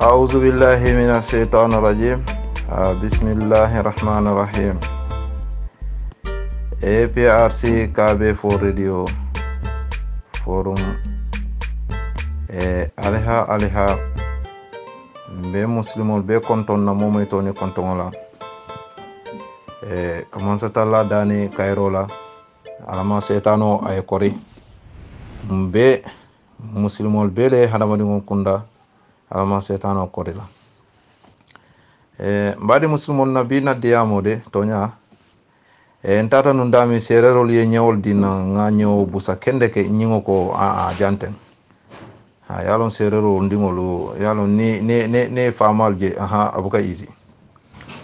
أعوذ بالله من الشيطان الرجيم. بسم الله الرحمن الرحيم. APRC KB4 Radio Forum aliha be muslimol be konton na momoy toni konton la commence talla dani kayrola alama setano ay kori be muslimol be le hadamadi ngon kunda alama setano kori la mbadi muslimol nabi na diamo de tonya entata nun dami sererol ye nyawol dina nga nyaw busa kende ke nyingo ko janten yalon serero ndingolo yalon ne famal je abuka easy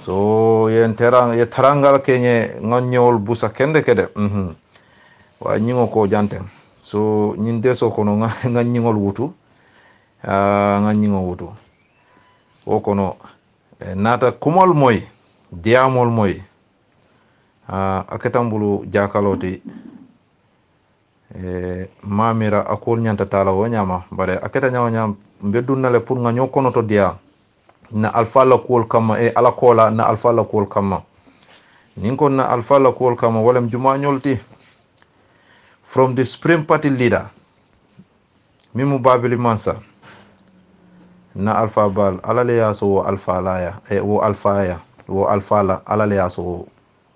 so ye tarangal kenye nga nyawol busa kende kede wa nyingo ko janten so nyinde so kono nga nyingol wutu nga nyingo wutu o kono nata kumol moy diamol moy aketambulu jakaloti mamira akol nyanta tala wo nyama bare aketa nyaw nyam bedunna le pour nga nyokono to dia na alfa la kol kama ala kola na alfa la kol kama ninkon na alfa la kol kama wolem juma nyolti from the supreme party leader mimu babili mansa na alfa bal ala le yaso wo alfa la ya wo alfa ya wo alfa la ala le yaso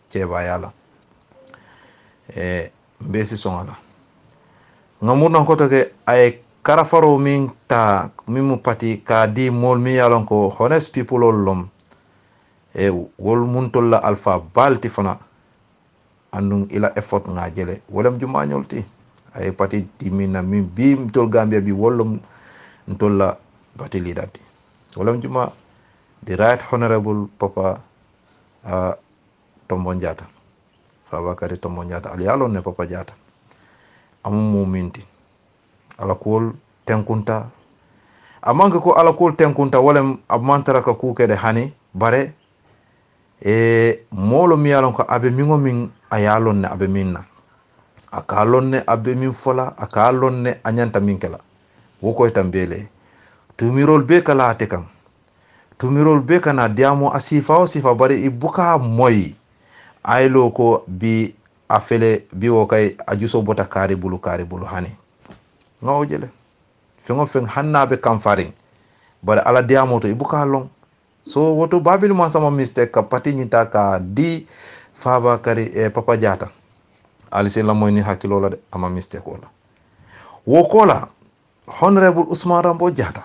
ceba yala mbesi songala ngamurna ko take ay karafaro min ta mimu pati ka di mol mi yalon ko honest people lom wol muntolla alfa balti fana andun ila effort nga jele wolam juma nyolti ay pati timina min bi tol gambia bi wolum ntolla pati lidati wolam juma the right honorable papa Tombo Njata Fabakary Tombo Njata ali yalon ne papa Jata amu muminti ala kol tenkunta amanka ko ala kol tenkunta wala amantara ka kukede hani bare molo mi yalon ko abe mingo min ayalon ne abe minna akalon ne abe min fola akalon ne anyanta min kala woko tambele tumirol be kala tekan tumirol be kana diamo asifa o sifa bare ibuka moy aylo ko bi afele bi o kay ajuso bota kari bulu hani ngaw jele fengo feng hannabe kamfaring bare ala diamo to ibuka long so woto babil man sama mistake ka pati nyita ka di Fabakary papa Jata alise la moy ni hakilo la de ama mistake wala wokola honorable Ousmane Rambo Jata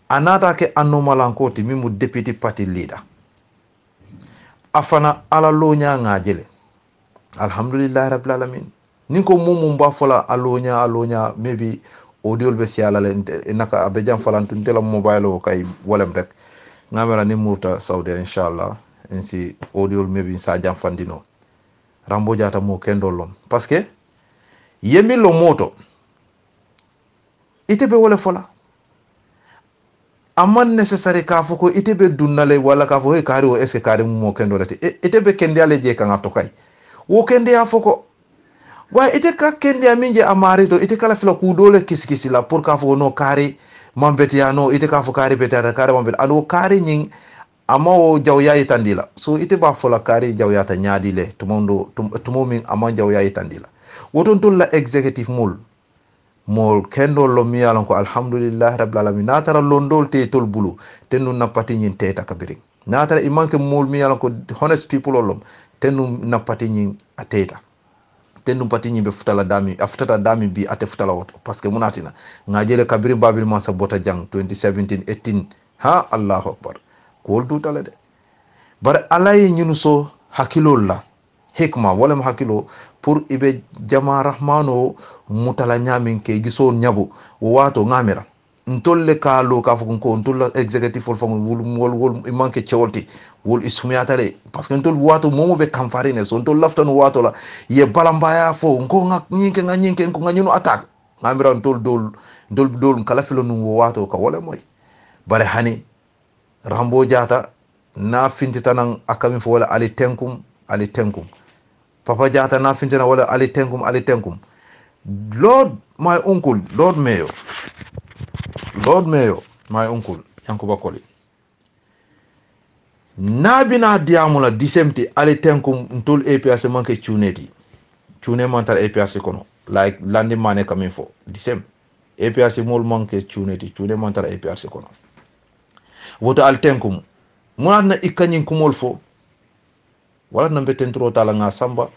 anata ke anomalanko mimu deputy party leader afana ala lonya ngajele alhamdulillah rabbil alamin ninko mumu mba fola alonya maybe audio be siala le naka abejan falantu tela mobile o kay wolem rek ngamela ni murta saudi inshallah ensi audio maybe sa jam fandino Rambo Jata mo kendolom parce que yemi lo moto ite be wala fola aman necessary ka foko ite be dunnale wala ka fo kari o eske kari mo kendo lati ite be kendi ale je kan atokay wo kendi ya foko wa ite ka kendi aminje amari to ite kala fila ku dole kiskisi la pour ka fo no kari mambeti ya no ite ka fo kari betata kari mambet ando kari nyin amawo jawya itandila so ite ba fola kari jawya ta nyaadile tumo min amon jawya itandila woton to la executive mol kendo lo mi yalon ko alhamdulillah rabbil alamin natara londol te tol bulu tenu napati nyin teta kabiri natara imanke mol mi yalon ko honest people lom tenu napati nyin ateta tenu pati nyin be futala dami aftata dami bi ate futala woto parce que munatina ngajele kabiri babil man sa bota jang 2017 18 ha allahu akbar ko du tale de bar alay nyunu so hakilol la hikma wala ma hakilo pour ibe jama rahmano mutala nyamin ke giso nyabu wato ngamira ntolle ka lo ka fukun ko ntolla executive for fam wol imanke chewolti wol isumiyatale parce que ntol wato momo be kamfarine so ntol laftan wato la ye balambaya fo ngo nyinke ko nganyunu attack ngamira ntol dol kala filo nu wato ka wala moy bare hani Rambo Jata na fintitanan akami fo wala ali tenkum Papa Jata na fintina wala ali tenkum Lord my uncle Lord Mayor my uncle Yankuba Koli nabina diamula disemti ale tenkum ntol APRC manke chuneti chune mantal APRC kono like landi mane kamin fo disem APRC mol manke chuneti chune mantal APRC kono woto al tenkum munat na ikanyin kumol fo wala na mbeten tro tala nga samba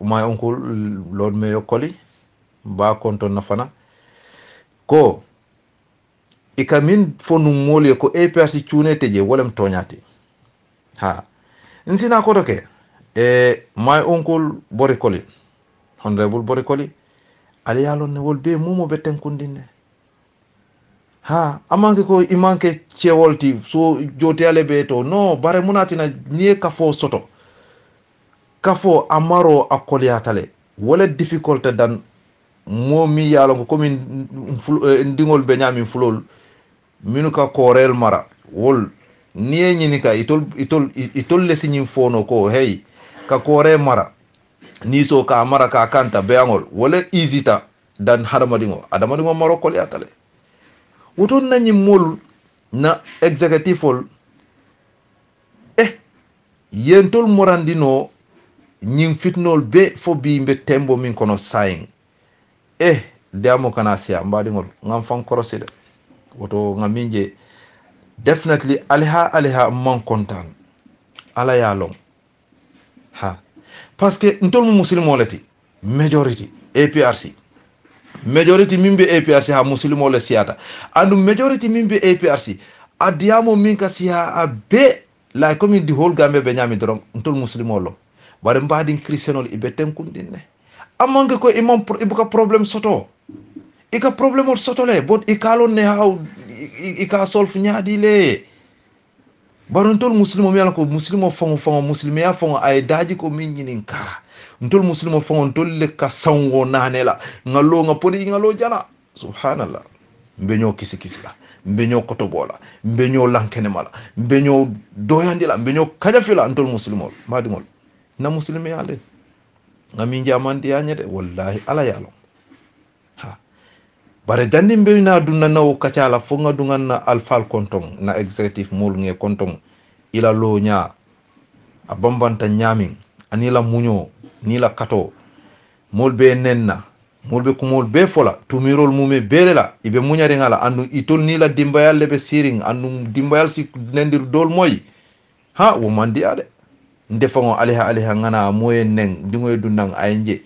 my uncle Lord Mayor Koli ba konton na fana ko ikamin fonu mole ko APRC chunete je wolem toñati ha nsina ko doke my uncle Bori Koli honorable Bori Koli ali yalon ne wol be mumo beten kundinne ha amanke ko imanke cewolti so joti ale be to no bare munatina nie kafo soto kafo amaro akoliatale wala difficulté dan momi yalon ko min ndingol be nyami fulol minuka korel mara wol nie nyini ka itol le sinyin fono ko hey ka kore mara ni so ka mara ka kanta beangol wala easyta dan adamadingo maro koliatale wuton nañi mol na executive yentol morandino ñing fitnol be fo bi mbe tembo min kono saying deamo kana sia mbadingol ngam fan koroside woto ngaminje definitely aliha man kontan ala ya long ha parce que ntol muslimo lati majority APRC majority mimbe APRC ha muslimo le siata andu majority mimbe APRC adiamo minka siya abe la comme di whole gambe be nyami dorom ntol muslimo lo bare mbadin christianol ibe tenkundinne amange ko imam ibuka problem soto ika problem or soto le bot ikalon ne haw ika solf nyaadi le baron tol muslimo mi ala ko muslimo fongo muslimi ya fongo ay daji ko min nyinin ka ntol muslimo fongo ntol le ka sango nanela ngalo nga podi ngalo jana subhanallah mbenyo kisi la mbenyo kotobola mbenyo lankene mala mbenyo doyandila mbenyo kajafila ntol muslimo madingol na muslimi ya le ngami jamandi ya nyede wallahi ala yalo ha bare dandi mbe na dunna naw kacala fo nga dungan na alfal kontong na executive mol nge kontong ila lo nya abambanta nyamin anila munyo ni la kato mol be nenna mol be ko mol be fola tumirol mume belela ibe munyare ngala andu itol ni la dimbayal lebe siring andu dimbayal si nendir dol moy ha wo mandi ade ndefango aliha ngana moye neng dingoy dunang aynje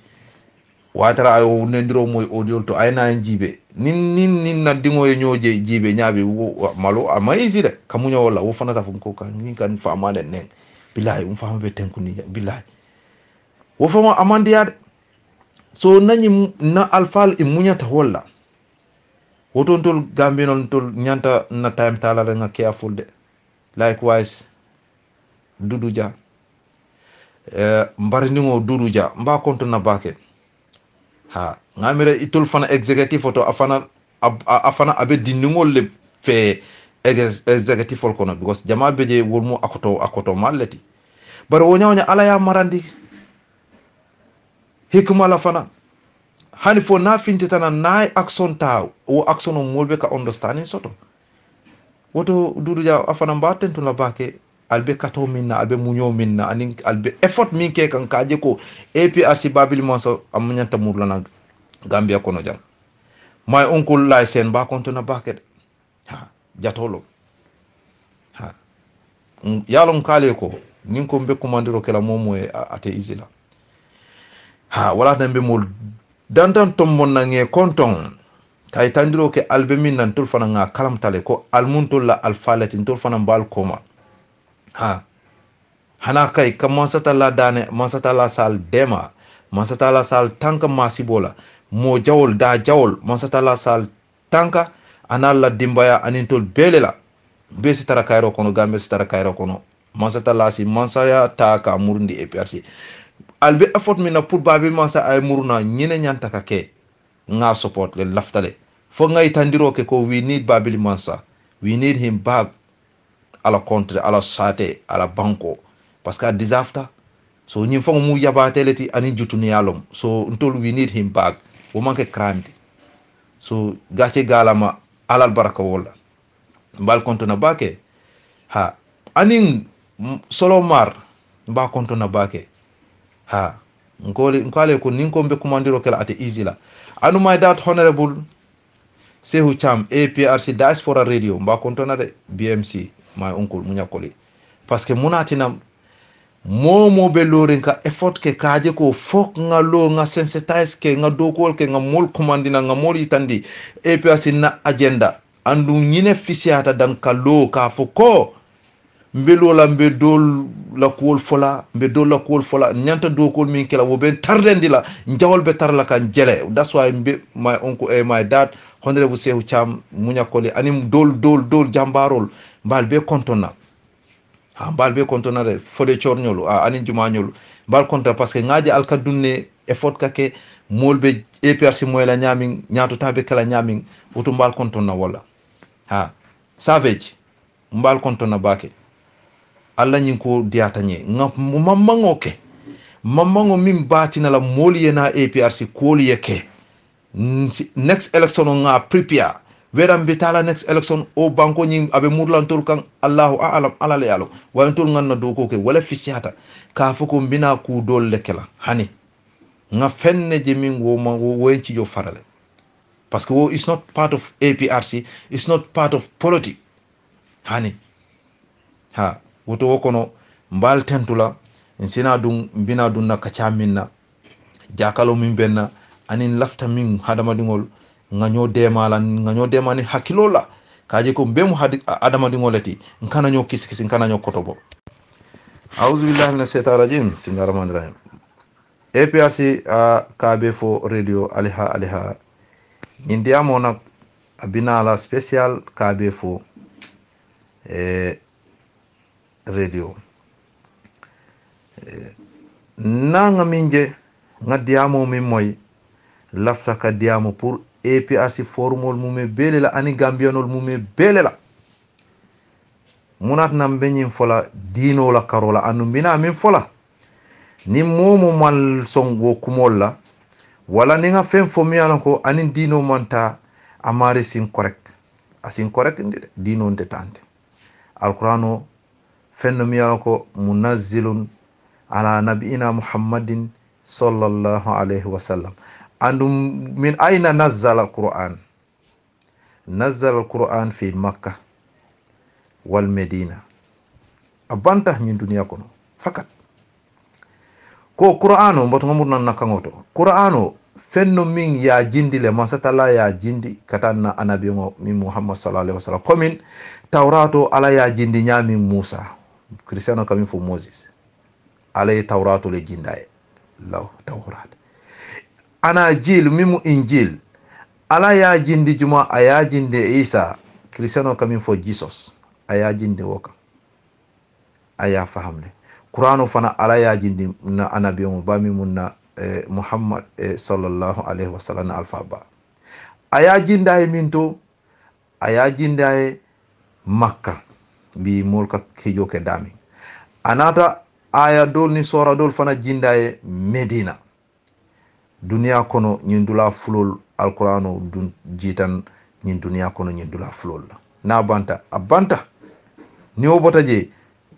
watara ayo nendiro moy audio to ayna njibe nin na dingoy nyoje jibe nyaabe malo amayizi de kamunyo wala wo fanata fu ko kan famane neng billahi fambe tenku ni billahi wo fama amandiyade so nani na alfal munyata wala woton tol gambe non tol nyanta na time tala nga careful de likewise duduja mbaringo duduja mba konto na bake ha ngamira itol fana executive photo afana abe dinngol le fe executive fol kono because jama beje wolmo akoto malleti bar wonya ala ya marandi hikma la fana hani fo na finti tana nay action taw o action molbe ka understanding soto woto duduja afana mbaten to la bake albe kato minna albe munyo minna anin albe effort min ke kan kaje ko APRC babil monso amunyanta murlana Gambia kono jam my uncle Lysen ba konto na bakede ha jatolo ha yalon kale ko nin ko be commandiro kala momo e ate izila ha wala nambe mol dandan tombon na nge konton kay tandiro ke albe min nan tul fana nga kalam tale ko almuntul la alfalati tul fana bal koma ha hana kay kamansata la dane mansata la sal dema mansata la sal tanka masibola mo jawol da jawol mansata la sal tanka analla dimbaya anintol belela be sitara kayro kono gambe sitara kayro kono mansata la si mansaya taka murundi APRC albe effort mina pour babil mansa ay muruna nyine nyanta ka ke nga support le laftale fo ngay tandiro ke ko we need babil mansa we need him back ala contre ala sate ala banko parce que disaster so nyim fango mu yabateleti ani jutuni yalom so ntol we need him back wo manke crime so gache galama alal baraka wala mbal kontona bake ha anin solomar mba kontona bake ha nkale ko nin ko be commandiro kala ate easy la anu my that honorable Sehu Cham APRC diaspora radio mba kontona de BMC my uncle munyakoli parce que munatina momo be lorin ka effort ke kaje ko fok nga lo nga sensitize ke nga dokol ke nga mol commandina nga mol itandi APRC na agenda andu nyine fisiata dan ka lo ka foko mbelo la mbedol la kol fola mbedol la kol fola nyanta dokol min kala wo ben tardendi la njawol be tar la kan jele that's why my uncle my dad honorable Sehu Cham munyakoli anim dol jambarol mbal be kontona mbal be kontona de fode chornyolu anin jumañolu mbal konta parce que ngaji alka dunne effort kake molbe APRC moyla nyamin nyaato tabe kala nyamin wutu mbal kontona wala ha savage mbal kontona bake alla nyin ko diata nye mammango ke mammango min batina la moli yena APRC koli yake next election nga prepare weram bitala next election o banko nyi abe murlantor kan Allahu a'lam ala le yalo wa ntol nganna do ko ke wala fisiata ka foko mbina ku dol lekela hani nga fenne je min wo ma wo wenci jo farale parce que wo is not part of APRC, it's not part of politics hani ha woto wokono mbal tentula sina dum mbina dum na kacha minna jakalo min benna anin lafta min hadama dingol ngaño demani hakilola kaje ko bemu adama dingolati nkana ño kiskisi nkana ño kotobo a'udhu billahi minash shaitanir rajim bismillahir rahmanir rahim APRC kabe fo radio aliha indiamo nak abina la special kabe fo radio nanga minje ngadiamo mi moy lafta ka diamo pour APRC formol mume belela ani gambianol mume belela munat nam benyim fola dino la karola anu bina min fola ni momo mal songo kumolla wala ni nga fem fo mi ko ani dino manta amare sin correct asin correct ndide dino ndetante alqur'ano fenno mi ko munazzilun ala nabiyina muhammadin sallallahu alaihi wasallam andum min aina nazzala alquran nazzala alquran fi makkah wal medina abanta min duniya kono fakat ko qur'ano mboto ngamurna nakangoto qur'ano fenno min ya jindile masatala ya jindi katanna anabi mo min muhammad sallallahu alaihi wasallam komin tawrato ala ya jindi nyami musa kristiano kamin fo moses ala tawrato le jindaye law tawrat ana jil mimu injil ala ya jindi juma aya jinde isa kristiano kamin fo jesus aya jinde woka aya fahamle qur'ano fana ala ya jindi na anabi mo bami munna muhammad sallallahu alaihi wasallam alfaba aya jindaye minto aya jindaye makka bi molka kijo ke dami anata aya dol ni sora dol fana jindaye medina dunia kono nyindula fulol alqur'ano dun jitan nyin dunia kono nyindula fulol na banta abanta ni obota je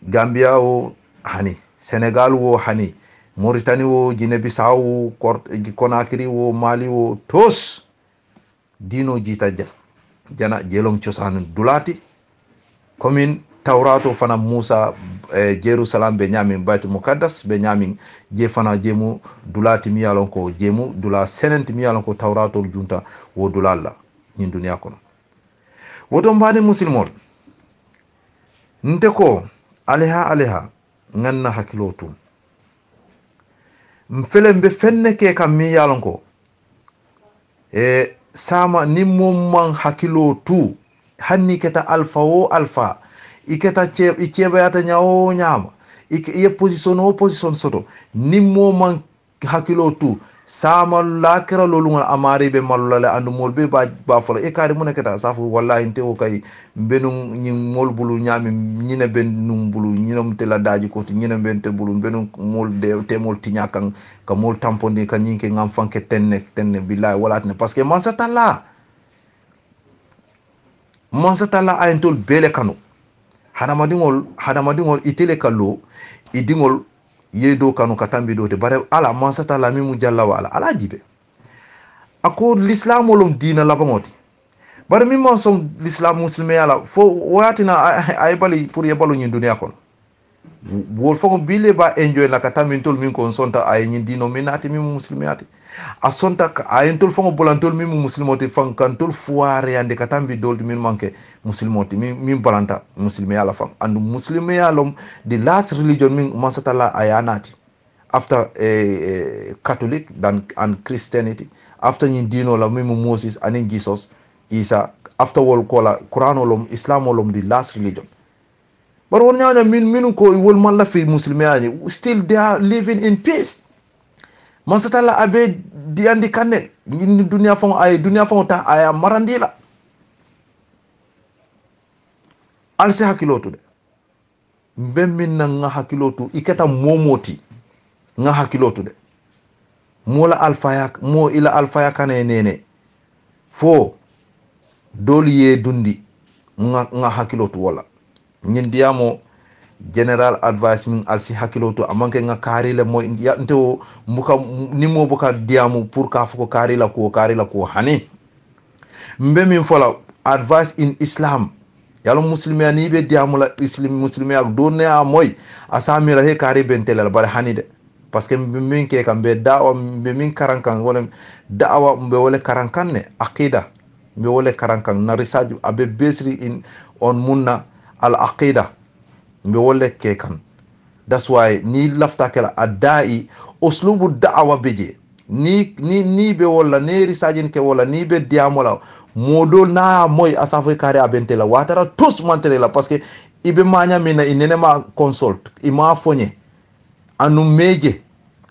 gambia o hani senegal wo hani mauritanie wo guinea bissau conakry wo mali wo tos dino jita jana jelom ciosan dulati komin tawrato fana musa jerusalem be nyami baytul muqaddas be nyami je fana jemu dulati mi yalon ko jemu dula senent mi yalon ko tawrato junta wo dulalla nyin dunya kono woto mbani muslimol nte ko aleha nganna hakilo tum mfele mbe fenne ke kam mi yalon ko sama ni mom hakilo tu hanni keta alfa o alfa iketa cheba yata nyao nyama iye position soto nimmo man hakilo tu sama lakira lolungal amari be malula andu molbe ba fola e kari muneketa safu wallahi nte o kay benu nyi mol bulu nyami nyine ben num bulu nyinom te la daji ko ti nyine ben te bulu benu mol de te mol tinyakan ka mol tampondi ka nyinke ngam fanke tenne billahi wala parce que man satalla mansatala ayentol bele kanu hadamadingol itele kallo idingol yedo kanu katambi dote bare ala mansatala mi mu jalla wala ala jibe ako l'islam olom dina labangoti bare mi mon som l'islam muslime ala fo watina ay bali pour yebalu nyi dunia kono wol fo bile ba enjoy la katambi tol min ko sonta ay nyi dino minati mi muslimati a sonta ayentol fo bolantol mi muslimoti fan kantol fuare ande katambi doldi min manke muslimoti min balanta muslime ala fan and muslime alom the last religion min masatala ayanati after Catholic and Christianity after nyi dino la mi Moses and Jesus Isa after wol kola Quran olom Islam olom the last religion but won nyanya min ko wol man la fi muslime ani still they are living in peace mansatala abe di andi kanne ni dunia fon ta aya marandila alse hakilotu de mbemmin na nga hakilotu iketa momoti nga hakilotu de mola alfayak mo ila alfaya kane nene fo doliye dundi nga hakilotu wala nyindiamo general advice min alsi hakiloto amanke nga karile mo nto muka nimo buka diamu pour ka fuko karila ko hani mbe min fola advice in Islam yalo muslimi ani be diamu la islam muslimi ak donne a moy asamira he kari bentela bar hani de parce que min ke kambe da'wa mbe min karankan wala da'wa mbe wala karankan ne aqida mbe wala karankan na research abe besri in on munna al aqida mbe wolle ke kan that's why ni lafta kala adai uslubu da'wa beje ni be wala ne risajin ke wala ni be diamola modo na moy asafo kare abentela watara tous mantere la parce que ibe manya mina inene ma consult ima fonye anu meje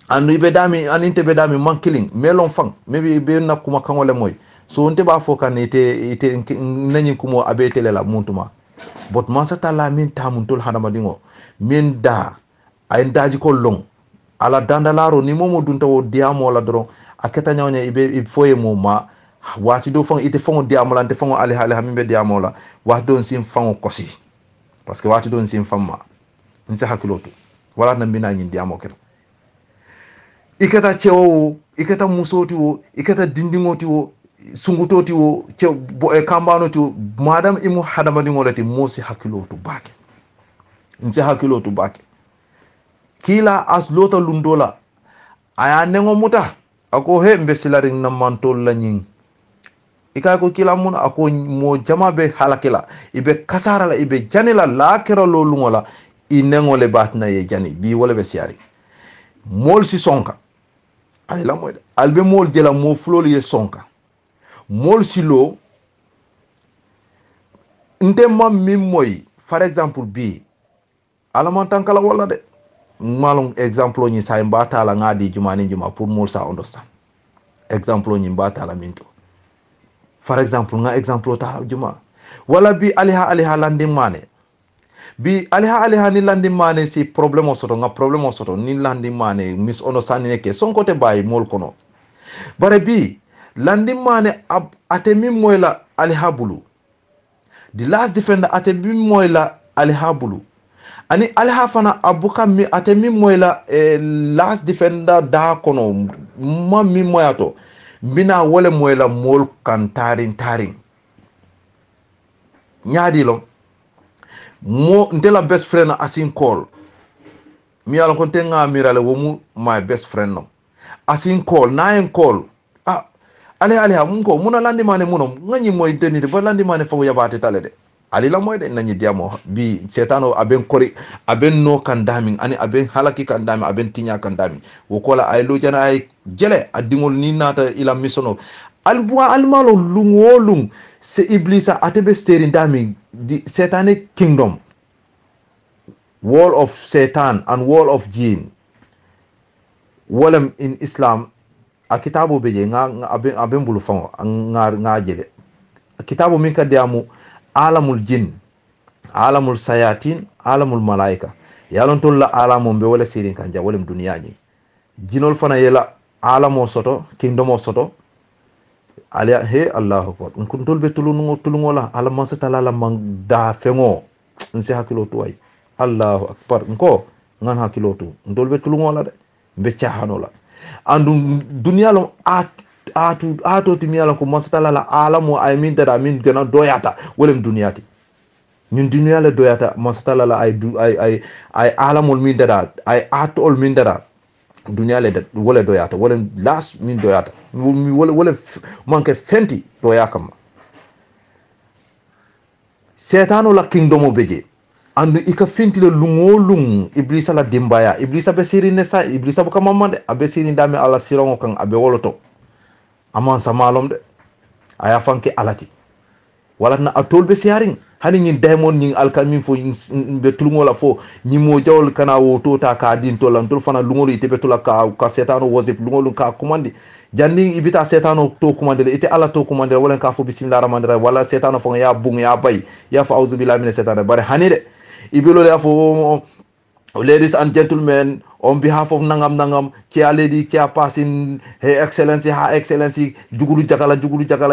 anu ibe dami aninte be dami man killing melon fang maybe be na kuma kanole moy so nte ba foka ne ite nanyin kumo abetele la muntuma but mansatala min tamuntol hadamadingo min da ay ndaji ko long ala dandalaro ni momo dunta wo diamo la doron aketa nyawnya ibe foye mo ma wati do fon ite fon diamo la ante fon ali hali mimbe diamo la wa don sim fon kosi parce que wati don sim famma nse hakiloto wala na mbina nyin diamo kel iketa chewo iketa musoti wo iketa dindingoti wo sungutoti wo kambano to madam imu hadamadi ngolati mosi hakilotu bake nse hakilotu bake kila aslota lundola aya nengo muta ako he mbesilari na mantol la nying ika ko kila mun ako mo jama be halakila ibe kasara la ibe janila la kero lo lungola inengo le batna ye jani bi wala be siari mol si sonka ale la moy albe mol jela mo floli ye sonka mol silo nte mam mi moy for example bi alamantankala wala de malum exemple ni sa mbata la ngadi jumani juma pour mol sa understand exemple ni mbata la minto for example nga exemple ta juma wala bi aliha landing mane bi aliha ni landing mane si problème soto nga problème soto ni landing mane mis understanding ke son côté bay mol kono bare bi landing mane ate min moy la aliha bulu the last defender ate min moy la aliha bulu ani aliha fana abuka mi ate min moy la last defender da kono ma min moyato mbina wole moy la mol kan tarin nyaadi lo mo ndela best friend asin call mi ala kon tenga mirale womu my best friend no asin call na en call ale ha munko muna landi mane muno ngani moy tenite ba landi mane fawo yabate tale de ali la moy de nani diamo bi setano aben kori aben no kandami ani aben halaki kandami aben tinya kandami wokola ay lo jana ay jele adingol ni nata ila misono albuwa almalo lungolung se iblisa atebe steering dami di satanic kingdom wall of satan and wall of jinn walam in islam a kitabu beje nga aben bulu fango nga jele kitabu min kadiamu alamul jinn alamul sayatin alamul malaika yalon tolla alamum be wala sirin kanja wala duniyaji jinol fana yela alamo soto kingdom soto ala he Allahu akbar kun tolbe tulungola ala man satala la man da fengo nse hakilo to way Allahu akbar ko ngan hakilo to tolbe tulungola de be chahanola andu dunya lo ato timiyala ko man satala la alamu ay min dada min gana doyata wolem dunyati ñun dunya la doyata man satala la ay alamul min dada ay atol min dada dunya le wala doyata wala las min doyata wala manke fenti doyakam setano la kingdom beje andu ika fenti le lungolung iblisa la dimbaya iblisa be siri nesa iblisa bu kamamande abe siri ndame ala sirongo kan abe woloto aman samalom de aya fanke alati wala na atol be siaring hani ñin daymon ñin alkamin fo be tulungola fo ñi mo jawol kana wo tota ka din to lan tul fana lungolu ite be tula ka setano wosip lungolu ka commande jandi ibita setano to commande ite ala to commande wala ka fo bismillahir rahmanir rahim wala setano fo ya bung ya bay ya fa auzu billahi minash shaitani bare hani de ibilo ya fo ladies and gentlemen, on behalf of Nangam, Kia Lady, Kia Passing, Her Excellency, Juguru Jagala,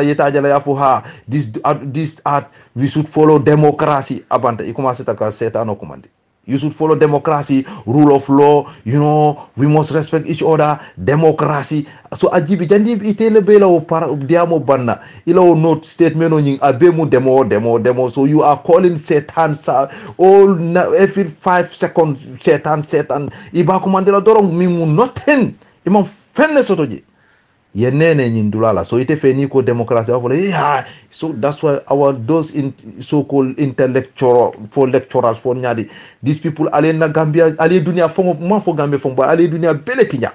Yeta Jala Yafuha, this art, we should follow democracy. Abanta, Ikuma Setaka Setano Command. You should follow democracy, rule of law, we must respect each other, democracy. So ajibi jandi itele bela o diamo banna. Ila o note statement on ying abemu demo. So you are calling Satan every 5 seconds Satan. Iba kumandela dorong mimu nothing. Imam fenne sotoji. Yenene nyindulala. So ite feni ko democracy. So that's why those so-called lecturers for nyadi. These people ale na Gambia, ale dunia fongo man fo Gambia fongo, ale dunia beletinya.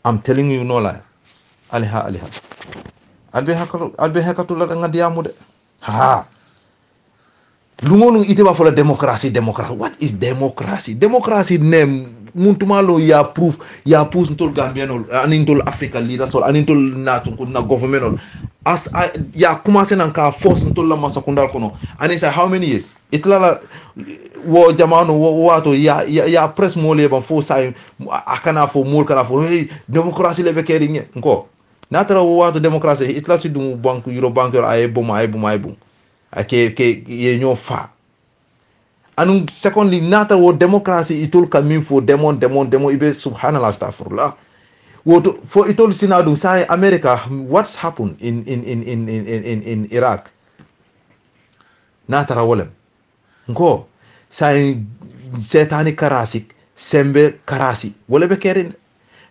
I'm telling you no lie. Aliha. Albe hakatu la nga diamu de. Lungonu ite ba fola democracy. What is democracy? Democracy name muntumalo ya proof ya push ntol Gambianol anintol Africa leaders sol anintol na government as ya commencé nan ka force ntol la masakundal kono anisa how many years itlala wo jamano wo wato ya press mole ban fo say akana fo mol kana fo democracy le bekeri nge nko natara wo wato democracy itla si dum bank euro bank ay bom ake ye ñoo fa anu secondly nata wo democracy itol kamin fo demon ibe subhanallah astaghfirullah wo for itol sinadu say America what's happened in Iraq nata wolem ngo say setani karasik sembe karasi wala be kerin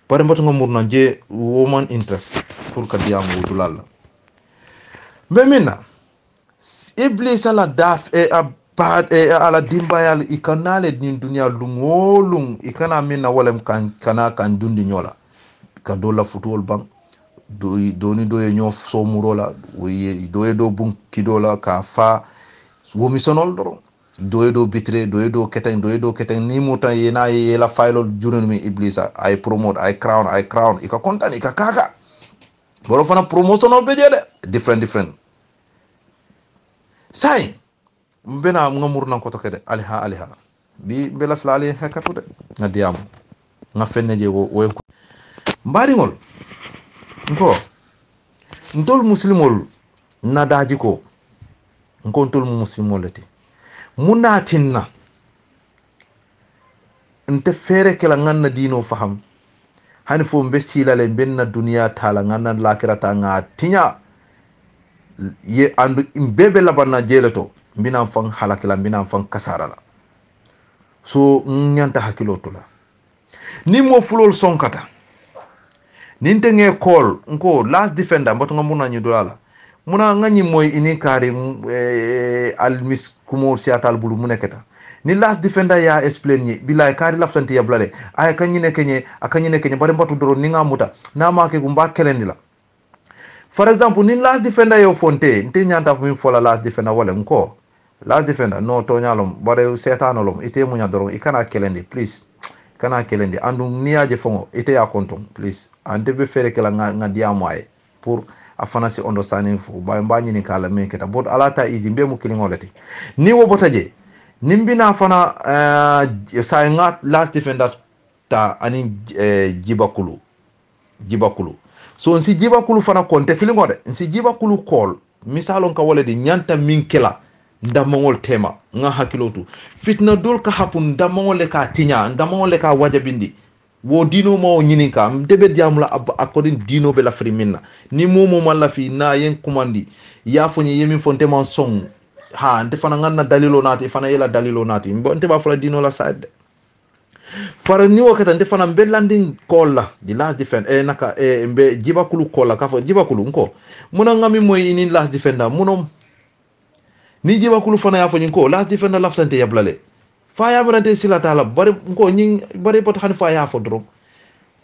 pare mboto ngomurna je woman interest pour ka diamu dulalla memina iblis ala daf ala dimbayal ikanale din dunya lungolung ikana minna walem kan dundi nyola ka dola futol bang doni doye nyof so murola doye do bun kidola ka fa womi sonol doro doye do bitre doye do keten ni muta yena yela faylo jurun mi iblisa ay promote ay crown ika kontan ika kaka boro fana promotion be jede different say mbena ngamur nan ko to kede aliha bi mbela flali hakatu de ngadiam nga fenne je wo ko mbari ngol nko ndol muslimol nadaji ko ndol muslimol lati munatinna nte fere kala nganna dino faham hani fo mbesila le benna duniya tala nganna lakirata nga tinya ye andu mbebe labanna jeleto mbina fang halakila mbina fang kasarala so nyanta hakilo tula ni mo fulol sonkata ninte nge call nko last defender mbato ngamuna nyi dolala muna ngani moy ini kari almis kumo siatal bulu muneketa ni last defender ya explain ni bilay kari laftanti ya blade ay kanyine kenye bare mbatu doro ninga muta na make gumba kelendila for example ni last defender yo fonte nte nyanta fu fola last defender wala nko last defender no to nyalom bare setanolom ite munya doro ikana kelendi please kana kelendi andu niaje fongo ite ya kontom please ande be fere kala nga diamoy pour afanasi understanding fu ba mbani ni kala men keta bod alata izi mbe mu kilingolati ni wo botaje nimbina fana sa nga last defender ta ani jibakulu so nsi jiba kulu fana konte kilingo de nsi jiba kulu kol misalon ka wala di nyanta min kila ndamongol tema nga hakilotu fitna dol ka hapun ndamongol le ka tinya ndamongol le ka wajabindi wo dino ma o nyininka debe diamula according dino be la fri minna ni momo malla fi na yen kumandi ya fonye yemi fonte man song ha nte fana nganna dalilo nati fana yela dalilo nati mbo nte ba fala dino la side fara ni wakata nte fana mbe landing call la di last defend naka mbe jibakulu call la kafo jibakulu nko muna ngami moy ini last defender munom ni jibakulu fana ya fonye nko last defender laftante yablale fa ya brante sila tala bari nko nyi bari pot han fa ya fo drop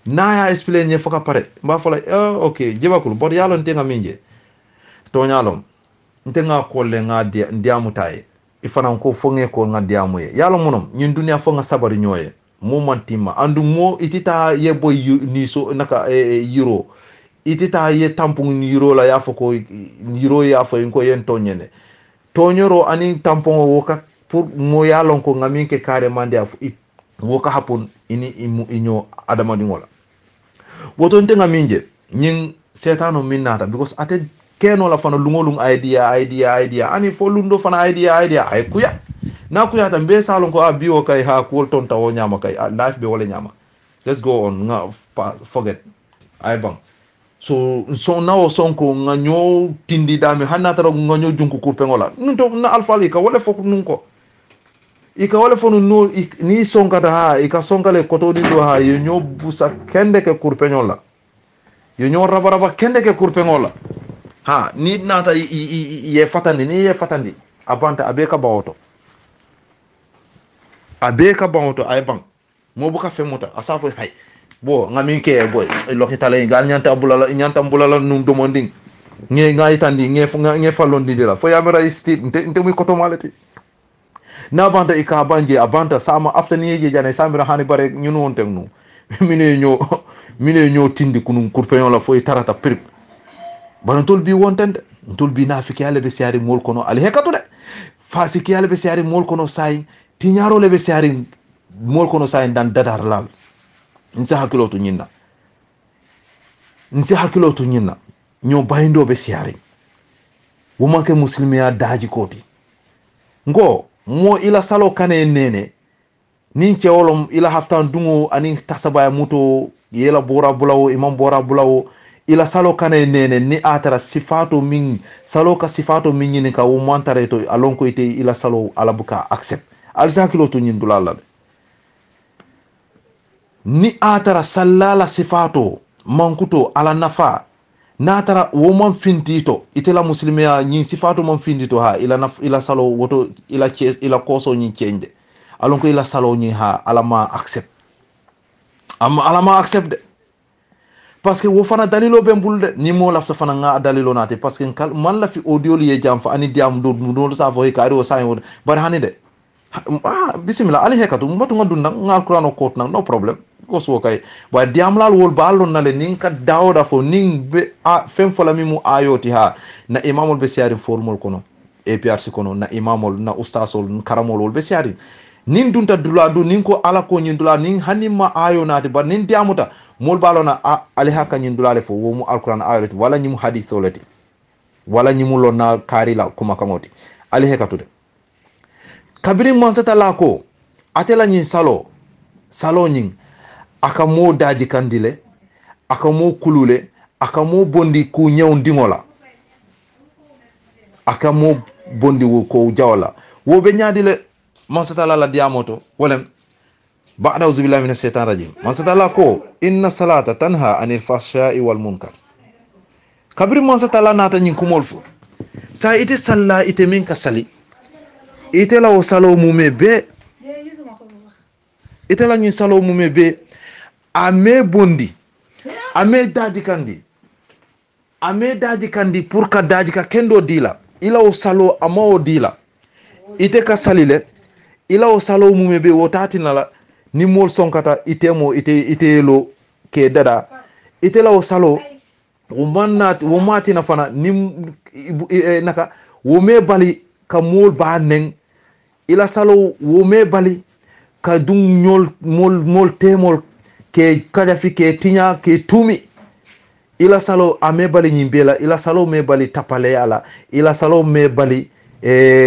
na ya explain nye foka pare mba fala okay jibakulu bot yalo nte ngaminje to nyalom nte nga kolle nga ndiamu taye ifana nko fonge ko nga ndiamu ye yalo munom nyin dunia fo nga sabari nyoye mo mantima andu mo itita ye boy ni so naka euro itita ye tampon euro la ya fo ko euro ya fo ko yen tonyene tonyoro ani tampon woka pour mo yalon ko ngamin ke carrément de woka hapon ini inyo adama dingola woto nte ngaminje nyin setano minnata because ate keno la fana lungolung idea ani fo lundo fana idea ay kuya na kuya ta be salon ko biwo kay ha ko ton tawo nyama kay life be wala nyama let's go on nga forget ay bang so nawo sonko nga nyo tindi dami hanna taro nga nyo junku kurpe ngola nto na alfali ka wala fok nunko ika wala fonu no ni sonka ta ha ika sonka le koto dindo ha yo nyo busa kende ke kurpe ngola yo nyo raba kende ke kurpe ngola ha ni nata ye fatandi abanta abeka bawoto ay bang mo buka femuta asafo hay bo ngamin ke boy lokitale gal nyanta bulala num domonding nge ngay tandi nge falondi de la fo yamera stit nte muy koto malati na banta ika banje abanta sama after ni yeje jane samira hani bare ñunu won tegnu mine ñoo tindi kunum kurpeyon la fo tarata prip bana tol bi wontende tol bi nafiki yalla be siari mol kono ali hekatu de fasiki yalla be siari mol kono say tiñaro le be siari mol kono say dan dadar lal nsi hakilotu nyinna ño bayndo be siari wo manke muslimiya daji koti ngo mo ila salo kane nene nin cewolom ila haftan dungo ani tasabaya muto yela bora bulawo imam bora bulawo ila salo kane nene ni atara sifato min salo ka sifato min ni ka wo mantare to alon ko ite ila salo alabuka accept alzakilo to nyin dulala ni atara sallala sifato mankuto ala nafa natara wo man fintito itela muslimiya nyin sifato man fintito ha ila salo woto ila koso nyin change alon ko ila salo nyin ha alama accept alama accept de parce que wo fana dalilo be mbulde ni mo lafta fana nga dalilo nate parce que man la fi audio li jam fa ani diam do sa fo kari o say bar hani de bismillah ali hekatu mbatu nga dunda nga alquran ko kot no problem ko so kay ba diam lal wol balon na le nin ka dawda fo nin be fem fo la mi mu ayoti ha na imamul be siari formol kono e prc kono na imamul na ustasol karamol wol be siari nin dunta duladu nin ko ala ko nyin dula nin hanima ayo nati ba nin diamuta mol balona ali hakka nyin dulale fo wo mu alquran ayoti wala nyimu haditholati wala nyimu lonna karila kuma kamoti ali hekatu de kabiri mansata la ko atela nyin salo nyin aka mo daji kandile aka mo kulule aka mo bondi ku nyaw ndingola aka mo bondi wo ko jawla wo be nyaadile mansata la diamoto wolem ba'da auzu billahi minash shaitanir rajim mansata la ko inna salata tanha anil fahsha'i wal munkar kabiri mansata la nata nyin kumol fu sa ite salla ite min ka sali ite la o salo mume be ite la nyin salo mume be ame bondi ame daji kandi pour ka daji ka kendo dila ila o salo ama o dila ite ka salile ila o salo mume be wotati nala ni mol sonkata ite lo ke dada ite la o salo wo mati na fana ni naka wo me bali ka mol ba neng ila salo wo me bali ka dung mol temol ke kajafi ke tinya ke tumi ila salo ame bali nyimbela ila salo me bali tapale ala ila salo me bali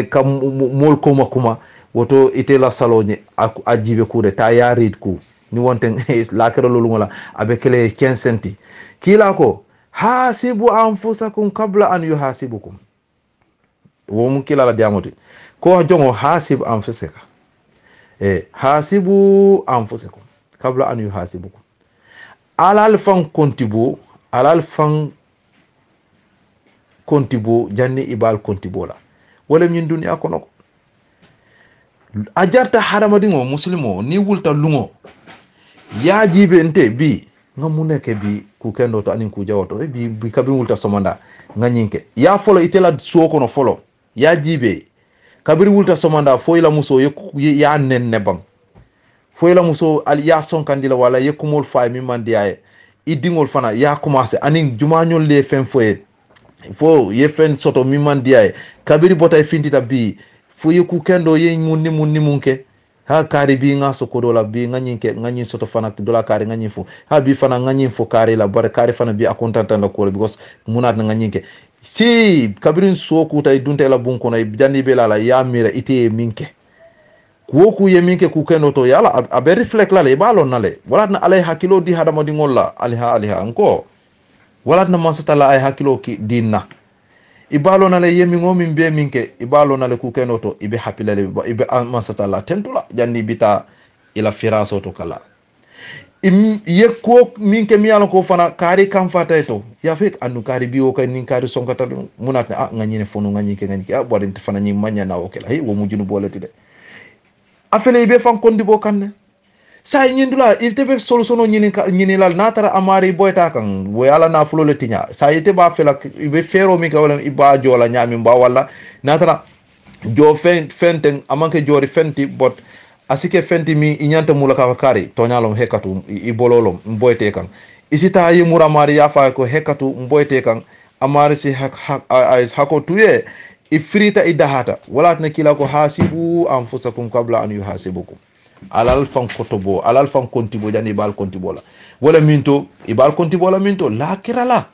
kam mol koma kuma woto ite la salo ni ajibe kude ta ya read ku ni wonten la kero lolungola abekele 15 centi kila ko hasibu anfusakum qabla an yuhasibukum wo mun kila la diamoti ko jongo hasib anfusaka hasibu anfusakum qabla an yuhasibukum alal fan kontibo janni ibal kontibo la wala min dunya kono ko ajarta haramadingo muslimo ni wulta lungo ya jibe ente bi ngamuneke bi ku kendo to anin ku jawoto bi kabi wulta somanda nganyinke ya folo itela suoko no folo ya jibe kabiri wulta somanda foyla muso ya nenne bang foyla muso al ya son kandila wala yekumol fay mi mandiaye idingol fana ya commencé anin jumañol le fen foye fo ye fen soto mi mandiaye kabiri botay fintita bi fo yeku kendo ye munni munke ha kari bi nga so kodola bi nganyinke soto fana dola kari nganyin fo ha bi fana nganyin fo kari la bare kari fana bi akontanta la ko because munat nganyinke si kabirin soku tay dunta la bunko na jandi be la ya mira ite minke ku ye minke ku keno to yala abe reflect la le balon na le wala na alay hakilo di hada modi ngolla aliha anko wala na mansata la ay hakilo ki dinna ibalo na le yemi ngomi be minke ibalo na le ku keno to ibe hapila le ibe mansata la tentula jandi bita ila firaso to kala ye ko minke mi yalla ko fana kari kam fata to ya fek anu kari biwo kay nin kari sonkata munat nganyine fonu nganyike bodin fana nyi manya na okela hay wo mujunu bolati de afele ibe fan kondi bo kanne say nyindula iltebe solution nyini lal natara amari boyta kan wo yalla na fulo le tinya say ite ba fela ibe fero mi ka wala iba jola nyami ba wala natara jo fenten amanke jori fenti bot asike fenti mi inyanta mulaka kari tonyalom hekatu ibololom mboyte kan isita yi muramari ya fa ko hekatu mboyte kan amari si hako tuye ifrita idahata wala tna kila ko hasibu anfusakum qabla an yuhasibukum alal fan kotobo alal fan kontibo jani bal kontibo la wala minto ibal kontibo la minto la kirala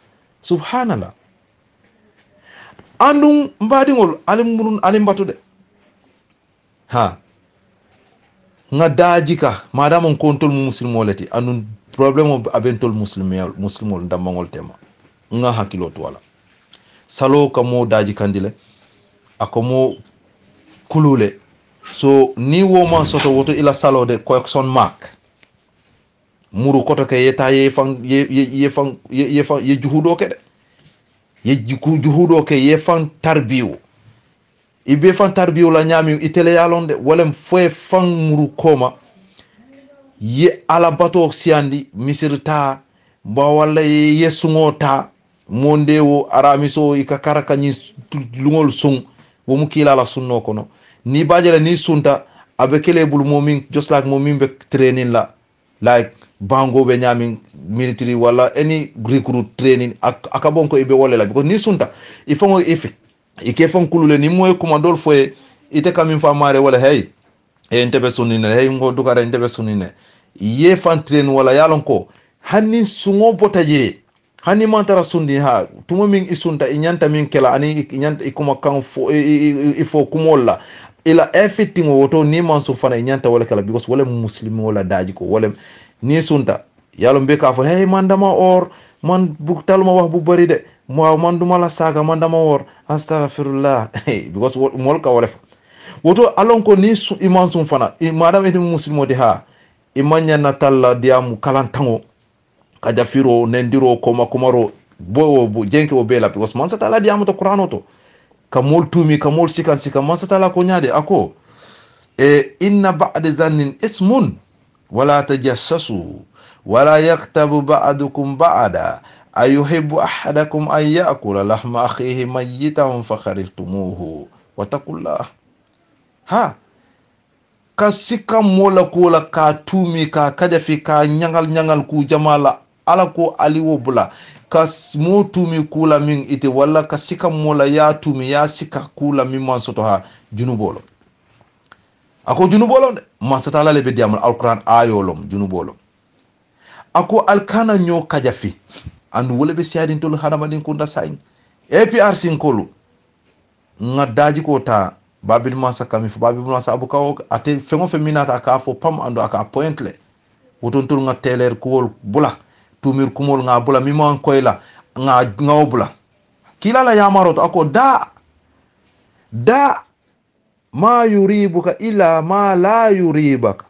subhanallah andum mbadingol alimurun alimbatude ha nga dajika madam on kontol muslimo lati anun problème abentol muslimol ndamangol tema nga hakilo to wala salo kamo daji kandile akomo kulule so ni woman soto woto ila salo de correction mark muru koto ke yeta ye juhudo ke de ye juhudo ke ye fan tarbiyo ibe fan tarbiyo la nyami itele yalonde wolem foe fan muru koma ye ala bato siandi misirta ba wala ye sungota mondewo aramiso ikakara kanyi lungol sung wo mukila la sunno kono ni bajele ni sunta abekele bul momin just like momin be training la like bango be nyami military wala any recruit training akabonko ibe wala la because ni sunta ifongo ife ike fon kulule ni moy commandol foye ite kamin famare wala hey entebe sunine hey ngo dugara entebe sunine ye fan train wala yalon ko hanni sungo botaje hani mantara sundi ha tumo min isunta inyanta min kela ani inyanta ikuma kan fo ifo kumolla ila everything woto ni mansu fana inyanta wala kala because wala muslim wala daji ko wala ni sunta yalon be ka fo hey mandama or man bu talma wax bu bari de mo man duma la saga man dama wor astaghfirullah because mol ka wala woto alon ko ni iman sun fana madam eti muslimo de ha imanya natalla diamu kalantango kaja firo nendiro koma kumaro bo jenke o bela because man satala diamu to qur'ano to kamol tumi kamol sika man satala ko nyaade ako inna ba'da dhannin ismun wala tajassasu wala yaktabu ba'dukum ba'da ayuhibbu ahadakum an ya'kula lahma akhihi mayyitan fakharhtumuhu wattaqullah ha kasika mola kola ka tumi ka kajafi ka nyangal ku jamala ala ko aliwo bula kas mo tumi kula min ite wala kasika mola ya tumi ya sika kula min man soto ha junubolo ako junubolo man satala le be diamal alquran ayolom junubolo ako alkana nyo kajafi andu wole be siadin tol hadamadin kunda sain APRC kolu nga daji ko ta babil masa kami fo babil masa abu kawo ate fengo feminata ka fo pam andu aka pointle woton tol nga teler ko bula tumir kumol nga bula mi man koyla nga bula kila la yamaro to ako da ma yuribuka illa ma la yuribaka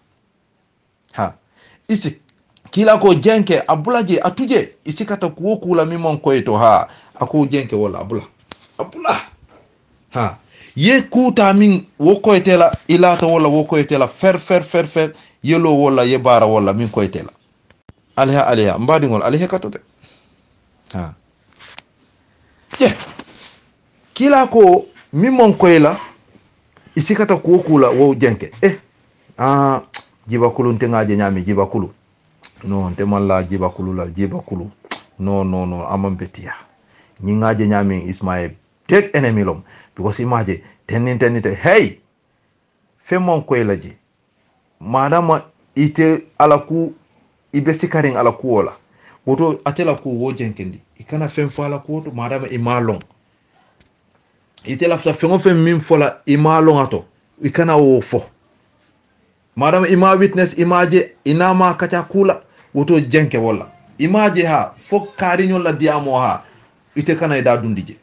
ha isi kila ko jenke abulaje atuje isi kata kuwo kula mi man koyto ha ako jenke wala abula ha ye kuta min wo koytela ilata wala wo koytela fer yelo wala ye bara wala min koytela aliha mbadingol aliha katode ha je kila ko min mon koyla isikata ko kula wo jenke jibakulu ntengaje nyami jibakulu no ntemalla jibakulu la jibakulu no amam betia nyingaje nyami ismail dead enemy lom because imaje teninte hey fe mon koyla je madama ite alaku ibe sikaring alaku wala woto atela ko wo jenkendi ikana fem fala ko to madama imalong ite lafta fengo fem mim fola imalong ato ikana wo fo madama ima witness imaje inama kacha kula woto jenke wala imaje ha fo kariño la diamo ha ite kana ida dundije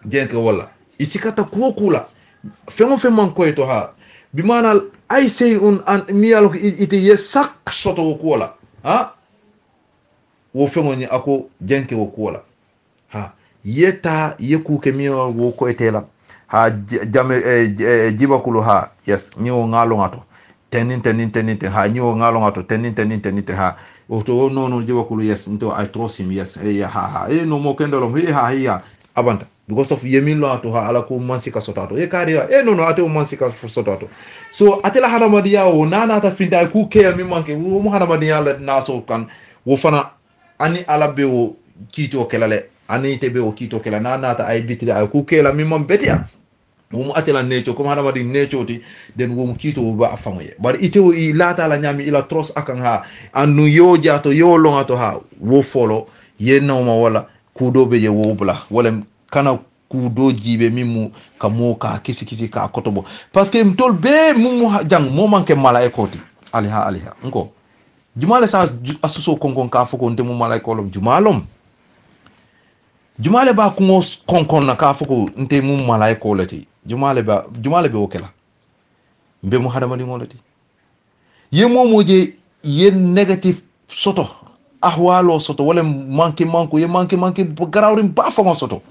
jenke wala isikata ko kula fengo fem man ko to ha bimana ay sey un an miyalo ite ye sak soto ko wala ha wo fengo ni ako jenke wo ko wala ha yeta yeku ke miyo wo ko etela ha jame jibakulu ha yes nyo ngalo ngato tenin ha nyo ngalo ngato tenin ha oto no jibakulu yes nto I trust him yes ha no mo kendolo ha abanta because of yemilo ato ha ala ko mansika sotato kariya no ato mansika sotato so atela hadamadiya o nana ta finta ku ke mi manke wo mo hadamadiya la naso kan wo fana ani ala be o kito kelale ani tebe o kito kela nana ta ay bitide ay ku kela mi mam betia wo mo atela necho ko hadamadi necho ti den wo mo kito ba afamoye bar ite o ilata la nyami ila tros akan ha anu yo jato yo longato ha wo folo yenno ma wala kudo be je wo bula wala kana kudo jibe mimu kamo ka kisi ka kotobo parce que mtol be mumu jang mo manke mala e koti aliha nko jumale sa asuso konkon ka foko ndemu mala e kolom jumale ba kungo konkon na ka foko nte mu mala e kolati jumale be okela mbe mu hadamadi ngolati ye momoje ye negative soto ahwalo soto wala manke ye manke garawrim ba fongo soto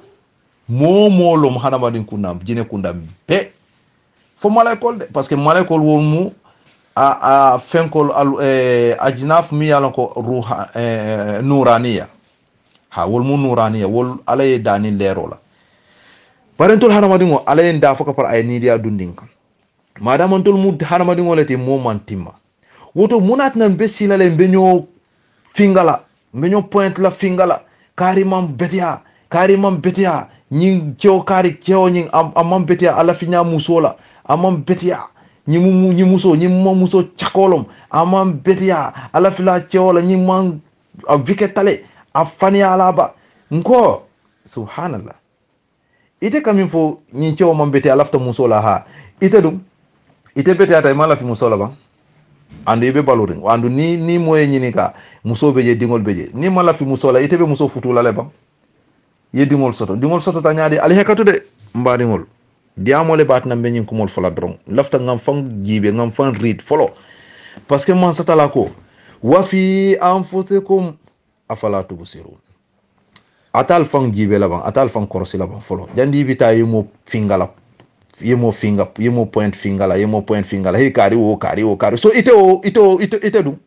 momo lom hadamadin kunam jine kundam be fo malaikol de parce que malaikol won mu a fenkol ajnaf mi yalon ko ruha nuraniya ha wol mu nuraniya wol alay dani lerola parentol hadamadin o alay nda foka par ay nidia dundin kam madam tol mu hadamadin o lati momentima woto munat nan be silale benyo fingala benyo point la fingala karimam betia ñing cew kari cew ñing amam betia ala finya musola amam betia ñi muso chakolom amam betia ala fila cewla ñi man a viketale a fania alaba nko subhanallah ite kamin fo ñi cew mam betia lafta musola ha ite betia tay mala fi musola ba andu be baloring andu ni moye ñini ka muso beje dingol beje ni mala fi musola ite be muso futula le ba dingol soto ta nyaade ali hekatu de mbadingol diamole batna beñin ko mol fala drom lafta ngam fang jibe ngam fan read folo parce que man satala ko wa fi anfusikum afala tubsirun atal fang jibe la ban atal fang korsi la ban folo jandi bita yimo fingala yimo point fingala he kari o so ite du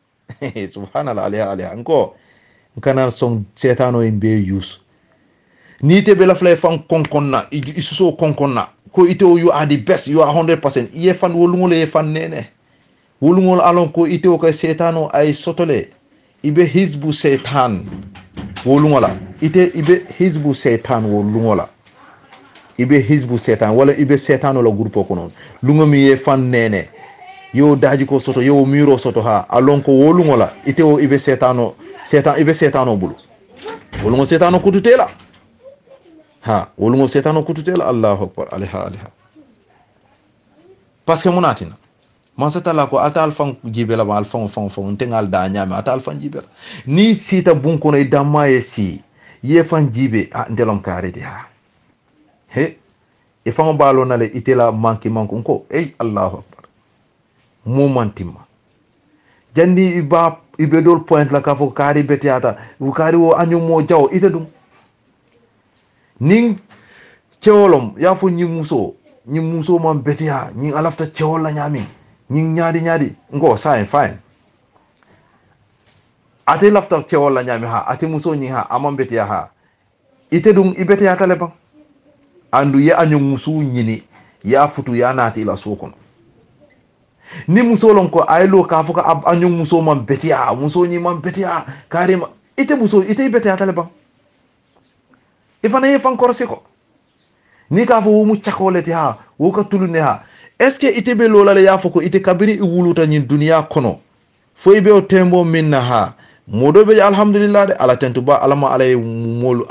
subhanallah aliha anko kana son setano imbe use ni te bela fly fan konkonna isuso konkonna ko ito you are the best you are 100% ye fan wolungol ye fan nene wolungol alon ko ito ko setano ay sotole ibe hizbu setan wolungola ibe hizbu setan wolungola ibe hizbu setan wala ibe setano la groupe ko non lungomi ye fan nene yo daji ko soto yo miro soto ha alon ko wolungola ite o ibe setano bulu wolmo setano kututela ha wolmo setano kututela allahu akbar aliha parce que munatina man satala ko ata alfan jibela ba alfan fon tengal da nyame ata alfan jibela ni sita bun kono damma si ye fan jibe ndelon karede ha he e fama balo nale itela manki ko allahu akbar momentima jandi ibe dol point la ka fo kari betiata u kari wo anyu mo jaw ite dum ning cewolom ya fo nyi muso man betia nyi alafta cewol la nyami nyi nyaadi ngo fine ate lafta cewol la nyami ha ate muso nyi ha amam betia ha ite dum ibetia tale ba andu ye anyu musu nyini ya futu ya nati la sokono ni muso lon ko aylo ka fuka anyu muso man betia muso nyi man betia karima ite muso ite betia tale ba ifana ye fan korse ko ni ka fo mu chakoleti ha wo ka tulune ha est ce que ite be lola le ya fo ko ite kabiri i wuluta nyin dunya kono fo ibe o tembo minna ha modo be alhamdulillah de ala tentuba alama alay mol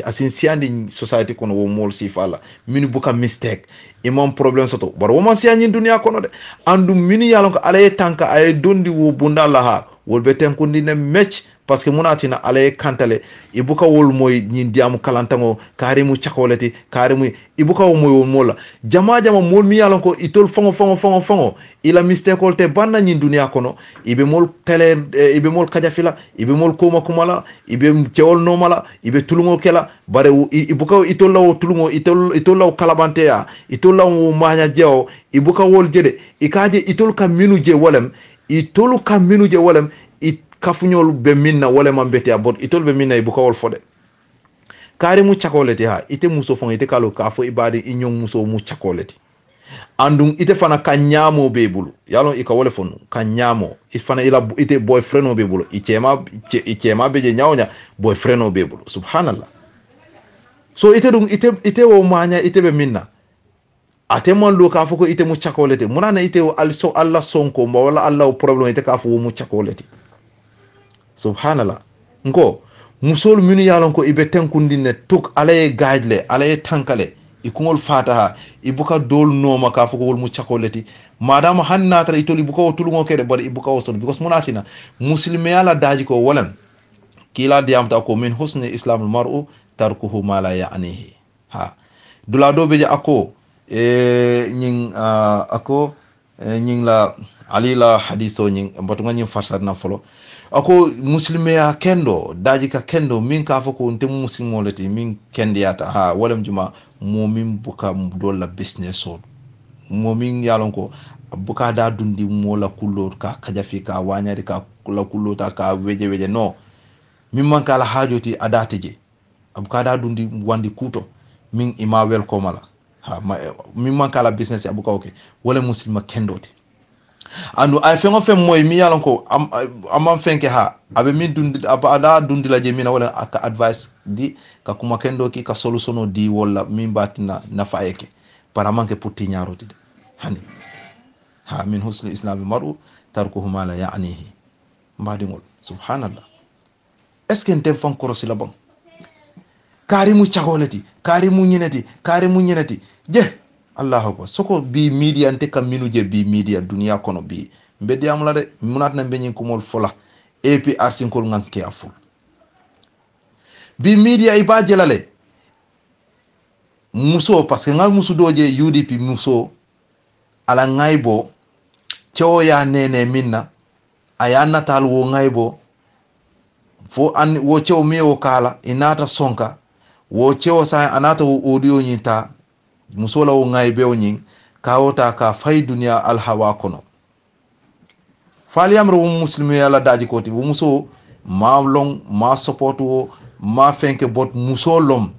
asin siandi society kono wo mol sifala min buka mistake imam problem soto bar wo man siandi dunya kono de andu min yalon ko alay tanka ay dondi wo bunda la ha wol be tenkundi ne match parce que munatina alay kantale ibuka wol moy nyin diamu kalantango karimu chakoleti karimu ibuka wo moy wol mola jama mol mi yalon ko itol fongo ila mistake olte banna nyin dunya kono ibe mol tele ibe mol kajafila ibe mol kumala ibe cewol nomala ibe tulungo kela bare ibuka itolla wo tulungo itolla wo kalabanteya itolla wo manya jewo ibuka wol jede ikaje itol ka minu je wolem itolu ka minu je wolem kafunyol be minna wala man beti abot itol be minna ibuka wol fode kari mu chakoleti ha ite muso fon ite kalo ka fo ibadi inyon muso mu chakoleti andum ite fana kanyamo be bulu yalo ika wole fonu kanyamo ifana ila ite boyfriend be bulu ichema be je nyawnya boyfriend be bulu subhanallah so ite dum ite wo manya ite be minna ate mon lo ka fo ko ite mu chakoleti munana ite wo also Allah sonko mo wala Allah problem ite ka fo mu chakoleti subhanallah ngo musol minu yalon ko ibe tenkundine tuk alaye gajdle alaye tankale ikungol fataha ibuka dol noma ka fuko wol mu chakoleti madama hanna tara itoli buka o tulungo kede bari ibuka o son because munatina muslimi yala daji ko walan kila diamta ko min husni islamul mar'u tarkuhu ma la ya'nihi ha dula do beje ako nying la ali la hadiso nying mbatunga nying farsad na folo ako muslime ya kendo daji ka kendo min ka fako nte muslimo leti min kendiyata ha walam juma momin buka dolla business so momin yalon ko buka da dundi mola kullo ka kajafi ka wanyari ka kula kullo ta ka weje no min man kala hajoti adateje buka da dundi wandi kuto min ima welcome la ha min man kala business abuka okay wala muslima kendoti andu ay fengo fem moy mi yalon ko am fenke ha abe min dundi ada dundi la je mina wala aka advice di ka kuma kendo ki ka solutiono di wala min batina nafa yake para manke putti nyaroti de hani ha min husni islam mar'u tarkuhu ma la ya'nihi mbadi ngol subhanallah est ce que ntem fan korosi la bon karimu chagolati karimu nyinati je Allahu akbar soko bi media ante kam minuje bi media dunia kono bi mbedi amla de munat na benyin ko mol fola epi arsinkol nganke aful bi media iba jelale muso parce que ngal musu doje UDP muso ala ngaybo cewo ya nene minna aya natal wo ngaybo fo an wo cewo mewo kala inata sonka wo cewo sa anata wo audio nyita musola wo ngaybe o nyin kawota ka fay dunya al hawa kono fali amro muslimi yalla daji koti wo muso ma long ma support wo ma fenke bot muso lom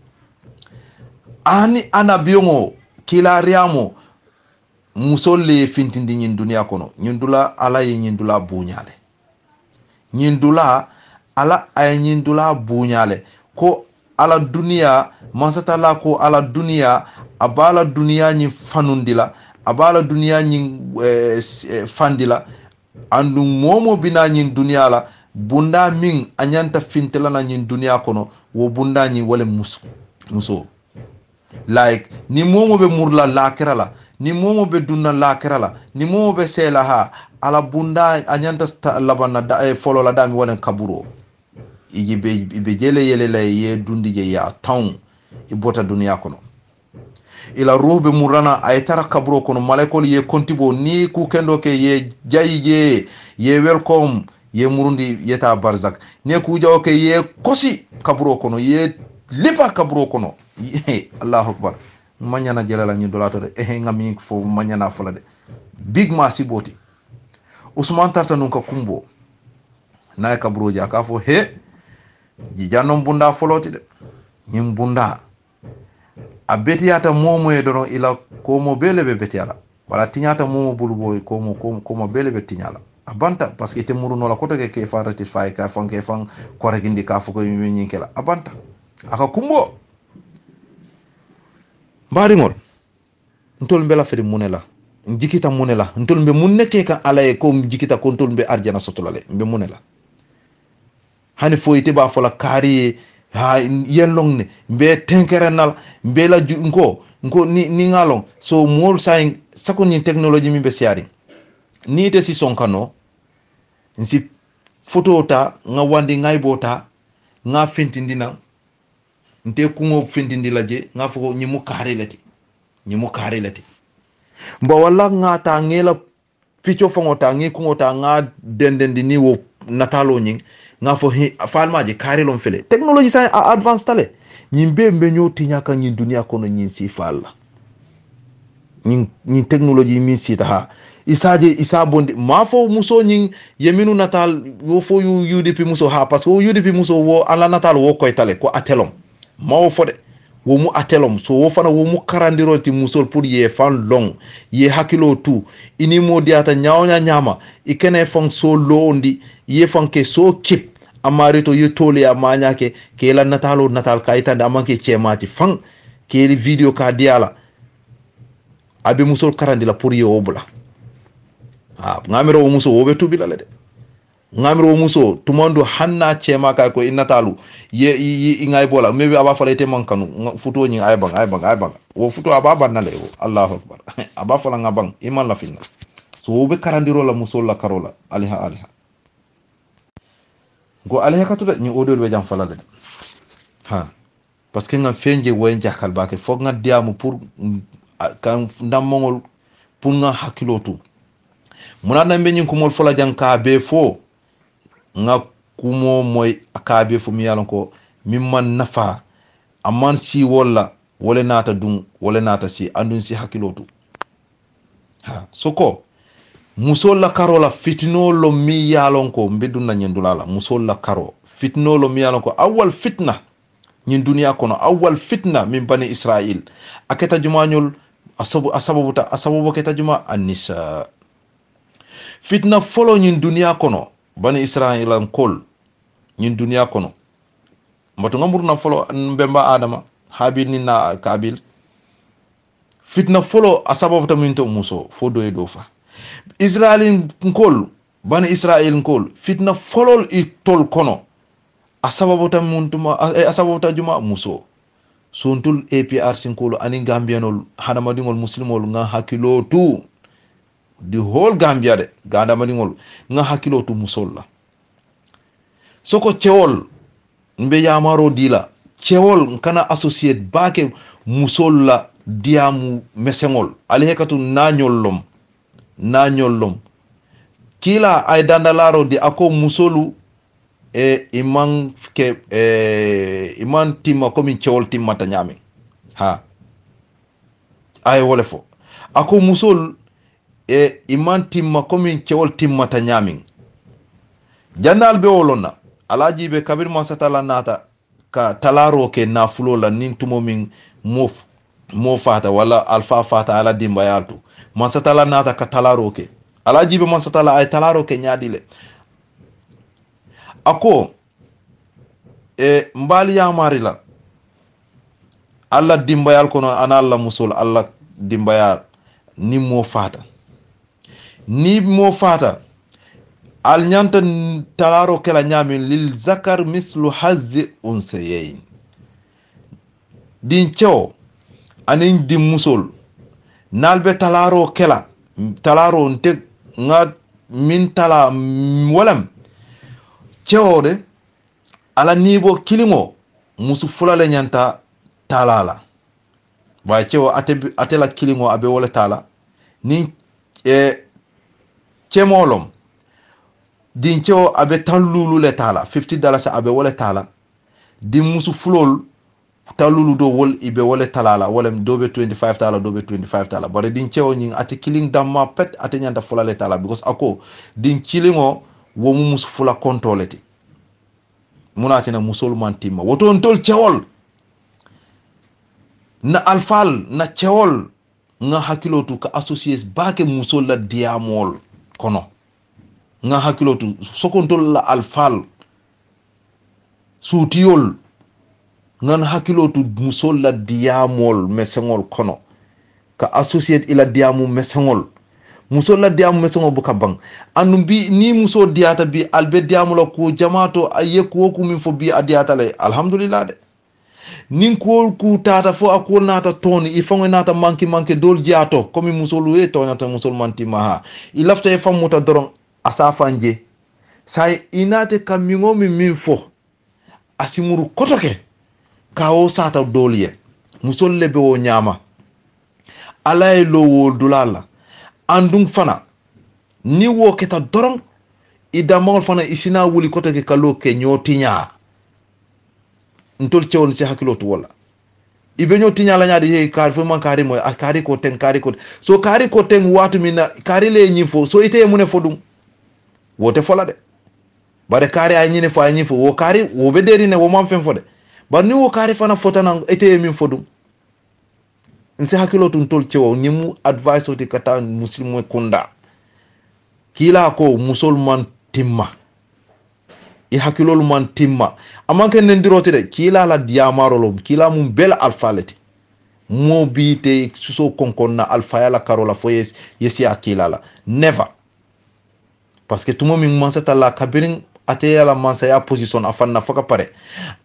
ani ana biongo kila riamo muso le fintindi nyin dunya kono nyindula ala nyindula bunyale nyindula ala ay nyindula bunyale ko ala dunia mansata la ko ala dunia abala dunia nyi fanundila abala dunia nyi fandila andu momo bina nyi dunia la bunda min anyanta fintela na nyin dunia kono wo bunda nyi wale muso like ni momo be murla lakira la ni momo be dunna lakira la ni momo be sela ha ala bunda anyanta labana da folo la dami wala kaburo ibe jele yele la ye dundi je ya town ibota dunia kono ila ruhbe murana ay tara kaburo kono malaikol ye kontibo ni ku kendo ke ye jayi ye welcome ye murundi yeta barzak ne ku jaw ke ye kosi kaburo kono ye lipa kaburo kono Allahu akbar manyana jelala nyi dolato de ngami fo manyana fola de big masi boti Usman tarta nun ka kumbo na kaburo ja ka fo he ji jannom bunda foloti de nyim bunda a betiyata momo e dono ila komo bele be betiyala wala tinyata momo bulubo komo bele be tinyala abanta parce que te muruno la koto ke farati fay ka fan kore gindi ka fuko mi nyinkela abanta aka kumbo mbari ngol ntol mbela fedi munela njikita munela ntol mbe munne ke ka alaye ko njikita ko ntol mbe arjana sotolale mbe munela hani foyite ba fola kari ha yellong ne mbe tenkerenal mbe la nko ni ngalong so mol say sako ni technology mi be siari ni te si sonkano nsi photo ta nga wandi ngay bota nga fintindina nte kungo fintindi laje nga foko nyimu kare leti mba wala nga ta ngela ficho fongo ta ngi kungo ta nga dendendi ni wo natalo nying nga fo falmaje kare lon fele technology sa advance tale nyimbe mbe nyoti nyaka nyi dunia kono nyi si falla nyi technology mi si ta ha isa bondi mafo muso nyi yeminu natal wo fo UDP muso ha parce que UDP muso wo ala natal wo koy tale ko atelom mawo fode wo mu atelom so wo fana wo mu karandiro ti musol pour ye fan long ye hakilo tu ini mo diata nyaawnya nyama ikene fon so londi ye fon ke so kip amarito ye tole amanya ke la natal kayitande amanke cemati fan ke video ka diala abe musol karandila pour ye obula ngamiro wo muso wo be tubila le de ngamiro wo muso tumando hanna cema kay ko inatalu ye ngay bola mebi aba fala te mankanu futo nyi ay bang wo futo aba banale wo Allahu akbar aba fala ngabang iman la finna so wo be karandiro la muso la karola aliha go aliha katuda ni odol be jam fala de parce que ngam fenje woyen jakal bake fo nga diamu pour kan ndamongol pour nga hakilotu munana mbe nyin kumol fola janka be fo nga kumo moy akabe fo mi yalon ko mimman nafa amman si wala nata dun wala nata si andun si hakilotu soko musol la karola fitnolo mi yalon ko mbedun na nyendulala musol la karo fitnolo mi yalon ko awal fitna nyin dunia kono awal fitna min bani Israel aketa jumanyol asabu keta juma anisa fitna folo nyin dunia kono bani Israel an kol nyin dunia kono mbatu ngamurna folo mbemba adama habil ni na kabil fitna folo asabu minto muso fodo e dofa Israel nkol bani Israel nkol fitna folol i tol kono asabu juma muso sontul APR sinkolo ani gambianol hanamadingol muslimol nga hakilo tu the whole Gambia de ganda maningol nga hakilo tu musolla soko cewol mbe yamaro dila cewol kana associate bake musolla diamu mesengol ali hekatu nanyolom kila ay dandalaro di ako musolu iman timma komi cewol timmata nyame ay wolefo ako musol iman timma komi cewol timmata nyamin jandal be wolonna alaji be kabir man satala nata ka talaro ke nafulo la nin tumo min mo fata wala alfa fata ala dimba yaltu man satala nata ka talaro ke alaji be man satala ay talaro ke nyaadile ako mbali yamari la alla dimbayal kono ana alla musul alla dimbayal ni mo fata al nyanta talaro kela nyami lil zakar mislu hazzi unsayayn din cewo anin din musol nalbe talaro kela talaro nte nga min tala walam cewo de ala nibo kilingo musu fulale nyanta talala ba cewo atela kilingo abe wala tala ni cemolom din cewo abe talulu le tala $50 abe wala tala din musu fulol talulu do wol ibe wala talala wala dobe $25 dobe $25 bare din cewo nyin ati kiling damma pet ati nyanta fulale tala because ako din kilingo wo mu musu fula kontoleti munati na musulman timma woto ntol cewol na alfal na cewol nga hakilotu ka associés bake musol la diamol kono nga hakilotu sokontol la alfal sutiyol nga hakilotu musol la diamol mesengol kono ka associé ila diamu mesengol musol la diamu mesengol buka bang anu bi ni muso diata bi albe diamu la ko jamato ayeko ko min fo bi adiata le alhamdulillah de nin ko ku tata fo akol nata toni i fango nata manki dol jiato komi musolu e to nata musulman timaha i lafta e famuta doron asafanje sai inate kamingo min fo asimuru kotoke kawo sata doliye musol lebe o nyama alay lo wol dulala andung fana ni wo keta doron idamol fana isina wuli kotoke kalo ke nyotinya ntol cewon ci hakilotu wala ibe ñoo tiñala ñaadi he kar fo man kari moy kari ko ten so kari ko ten watu mina kari le ñi fo so ite mune fo dum wote fola de bare kari ay ñine fo ay ñi fo wo kari wo be deri ne wo man fen fo de bar ni wo kari fana fotana ite min fo dum nsi hakilotu ntol cewo ñimu advice oti kata muslimo kunda kila ko musulman timma i hakilolu man timma amanke nendiroti de kila la diamarolom kila mum bela alfaleti mo bite suso konkonna alfa la karola fo yesi akila la never parce que tumo min mansata la kabirin ate la mansa ya position afanna foka pare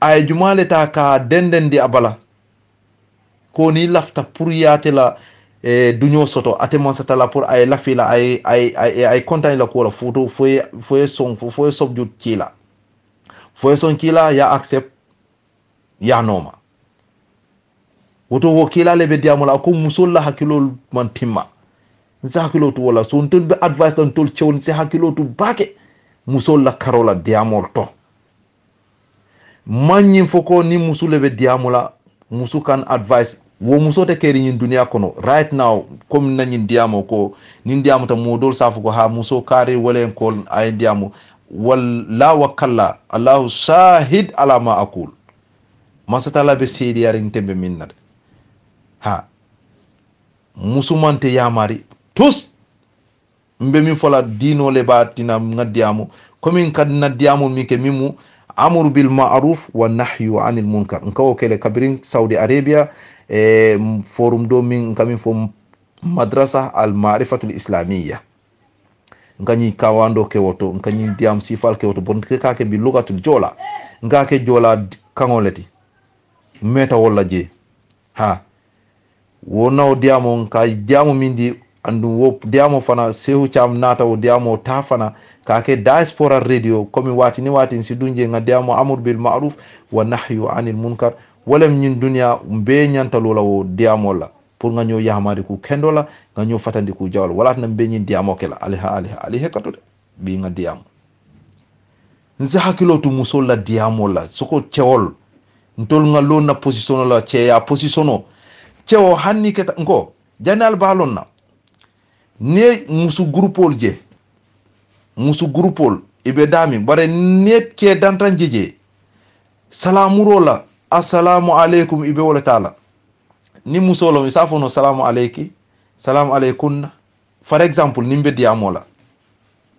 ay jumale ta ka dendendi abala ko ni lafta pour yate la dunyo soto ate mansata la pour ay lafila ay contact la ko la photo fo son fo sobju kila fo son kila ya accept ya noma woto wo kila lebe diamula ko musol la hakilol man timma nsa hakilotu wala so ntol be advice tan tol cewon se hakilotu bake musol la karola diamol to manyi foko ni musule be diamula musukan advice wo musote keri nyin dunia kono right now comme nanyin diamo ko nin diamo ta modol safu ko ha muso kare wala ko ay diamo walla wakalla Allahu shahid ala ma aqul masatala be sedi yarin tembe minna ha musumante yamari tous mbe min fola dino le batina ngadiamu komin kad nadiamu mike mimu amru bil ma'ruf wa nahyu anil munkar nkawo kele kabirin Saudi Arabia forum do min kamin fo madrasa al ma'rifatul islamiyya ngani kawando ke woto ngani diam sifal ke woto bon ke kake bi lugatul jola ngake jola kangoleti meta wala je ha wona diamo nka diamo mindi andu wo diamo fana sehu cham nata wo diamo ta fana kake diaspora radio komi wati si dunje nga diamo amur bil ma'ruf wa nahyu anil munkar walam nyin dunya mbe nyanta lola wo diamo la pour nga ñoo yahamari ku kendola nga ñoo fatandi ku jawal wala tan be nyin diamo kala aliha katude bi nga diamo nza hakilotu musol la diamo la soko cewol ntol nga lo na position la ce ya positiono cewo hanni keta ngo janal balon na ne musu groupol je musu groupol ibe dami bare net ke dantan jeje salamuro la assalamu alaikum ibe wala taala ni musolo mi safono salamu alayki salamu alaykunna for example nimbe diamola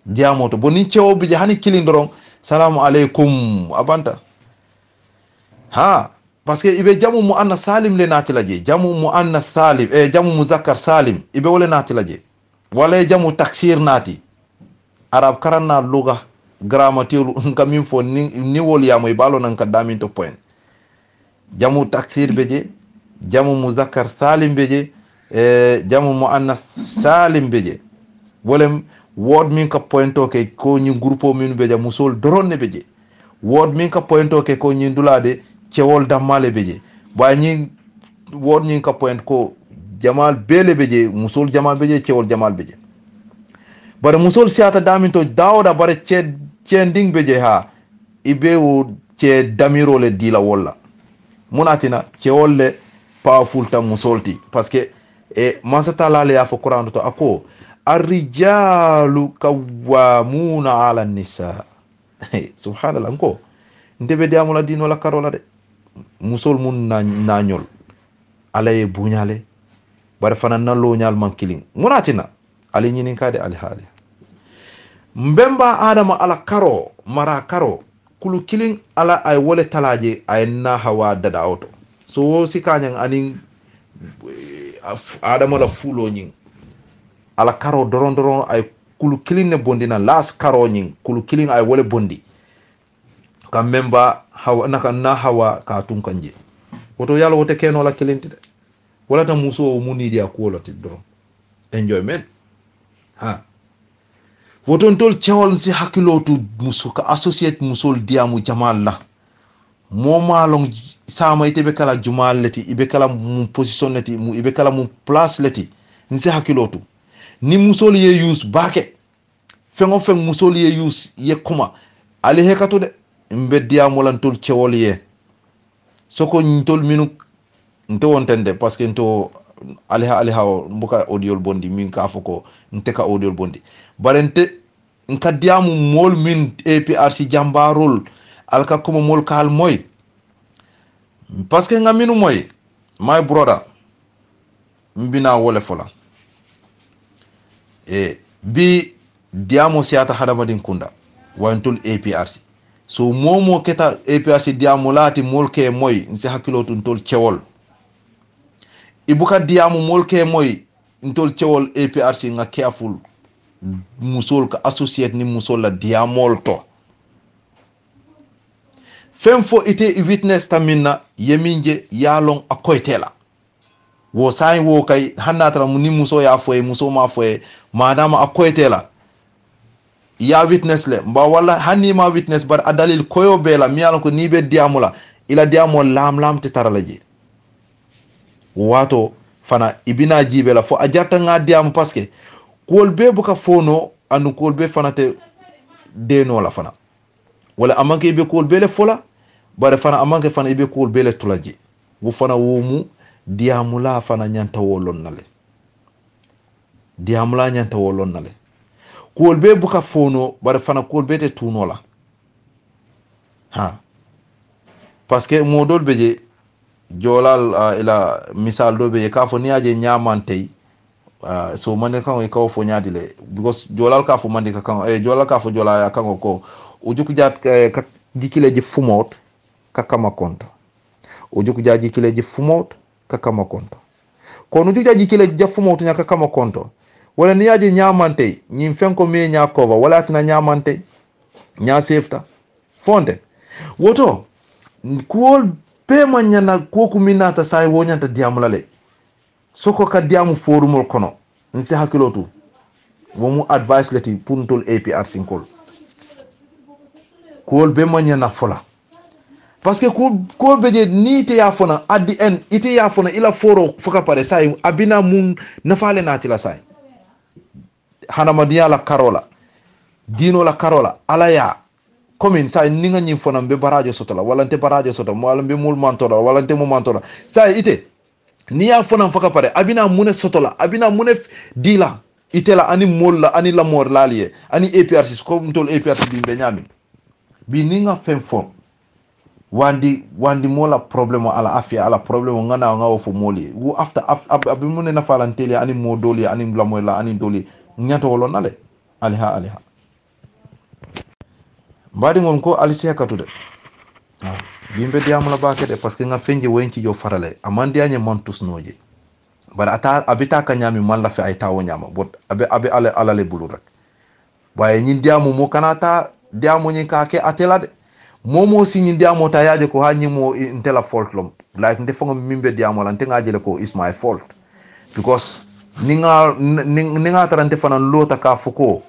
diamoto boni cewo bi hani kilindoron salamu alaykum abanta ha parce que ibe jamu mu anna salim le natila je jamu mu anna salim jamu muzakkar salim ibe wala natila je wala jamu taksir nati arab karanna luga grammatiolu nka min fo ni wol yamoy balo nan ka damin to point jamu taksir beje jamu muzakkar salim beje jamu muannas salim beje wolem word min ka pointo ke ko nyi groupe min beje musol doronne beje word min ka pointo ke ko nyi dulade cewol dammale beje ba nyi word nyi ka point ko jamal bele beje musol jamal beje cewol jamal beje bare musol siata daminto dawda bare cending beje ha ibewu ce damirole dila walla munatina cewol le powerful ta musolti parce que mansata lale ya fo qur'an to ako arrijalu kawwamuna ala nisa subhanallah ko ndebe diamula dino la karola de musol mun na ñol alaye buñale bare fana nallo ñal man killing munatina ali ñinin kade ali haali mbemba adama ala karo mara karo kulu killing ala ay wole talaje ay na hawa dada auto so si kanyan anin adama la fulo ñing ala karo doron ay kulu killing ne bondina las karo ñing kulu killing ay wole bondi kam memba hawa naka na hawa ka tun kanje woto yalla wote keno la killing de wala ta muso muni dia ko lati do enjoyment ha woton tol cewol si hakilotu muso ka associate musol diamu jamal la moma long sama ite be kala jumal leti ibe kala mu position leti mu ibe kala mu place leti nsi hakilotu ni musol ye use bake fengo feng musol ye use ye kuma ali hekatu de mbe diamu lan tol cewol ye soko ntol minu nto wontende parce que nto aliha mbuka audio bondi min ka foko nteka audio bondi barente nka diamu mol min APRC jambarol alka kuma mol kal moy parce que ngaminu moy my brother mbina wole fola bi diamu siata hadamadin kunda wantul APRC so momo keta APRC diamu lati mol ke moy nsi hakilotun tol cewol ibuka diamu molke moy ntol cewol APRC nga careful musol ka associate ni musol la diamol to fem fo ite witness tamina yeminje yalong akoytela wo sai wo kay hanatra ni muso ya foye muso ma foye madama akoytela ya witness le mba wala hanni ma witness bar adalil koyo bela mi yalon ko ni be diamula ila diamol lam te taralaje wato fana ibina jibe la fo ajarta nga diam parce que kol be buka fono anu kol be fana te deno la fana wala amanke be kol be le fola bare fana amanke fana ibe kol be le tulaji wo fana womu diamula fana nyanta wolon nale diamula nyanta wolon nale kol be buka fono bare fana kol be te tuno la ha parce que modol beje jolal ila misal do be ka fo niaje nyamantey so mane kan e ka fo nyaadi le because jolal ka fo mande ka kan jolal ka fo jola ya kan ko ujuku jat ka dikile je fumot ka kama konto ujuku jat dikile je fumot ka kama konto ko no juja dikile je fumot nya ka kama konto wala niaje nyamantey nyim fenko me nya ko wala tina nyamantey nya sefta fonde woto kuol pe manyana koku minata sai wonyanta diamulale soko ka diamu forumol kono nsi hakilotu womu advice leti puntol APRC kol kol be manyana fola parce que ko beje ni te ya fona at the end ite ya fona ila foro foka pare sai abina mun nafale nati la sai hanamadiya la karola dino la karola alaya commune sa ninga ñim fonam be barajo sotola walante barajo soto wala be mul mantola walante mo mantola sa ite ni ya fonam faka pare abina mune sotola abina mune dila itela ani molla ani la mor lalie ani APRC ko mtol APRC bi be nyami bi ninga fem fon wandi mola problème ala afia ala problème ngana ngawo fo moli wu after abi mune na falanteli ani modoli ani la mola ani doli nyato wolo nale aliha mbadi ngon ko alisi hakatu de bimbe diamula bakede parce que nga fenje wenci jo farale amandi anye mantus noje bara ata abita ka nyami malla fi ay tawo nyama bot abe ala le bulu rek waye nyin diamo mo kanata diamo nyin ka ke atela de momo si nyin diamo ta yaje ko ha nyimo intela fault lom like nde fongo mimbe diamo lan te ngajele ko is my fault because ninga tarante fanan lota ka fuko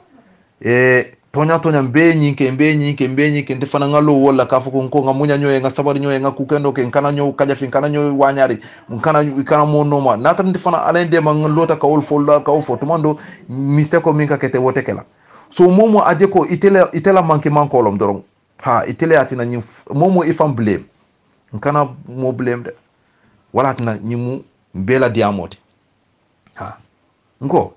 tonya mbe nyinke nte fanan ngalo wala ka fuko ko ngamunya nyoy nga sabari nyoy nga kukendo ke kana nyoy kaja fin kana nyoy wanyari kana mo noma na tarante fanan alende ma lota ka ol folla ka o fotumando mistake ko minka kete wotekela so momo aje ko itela manki mankolom dorong ha itele atina nyi momo ifam blame kana mo blame de wala atina nyimu bela diamoti ha ngo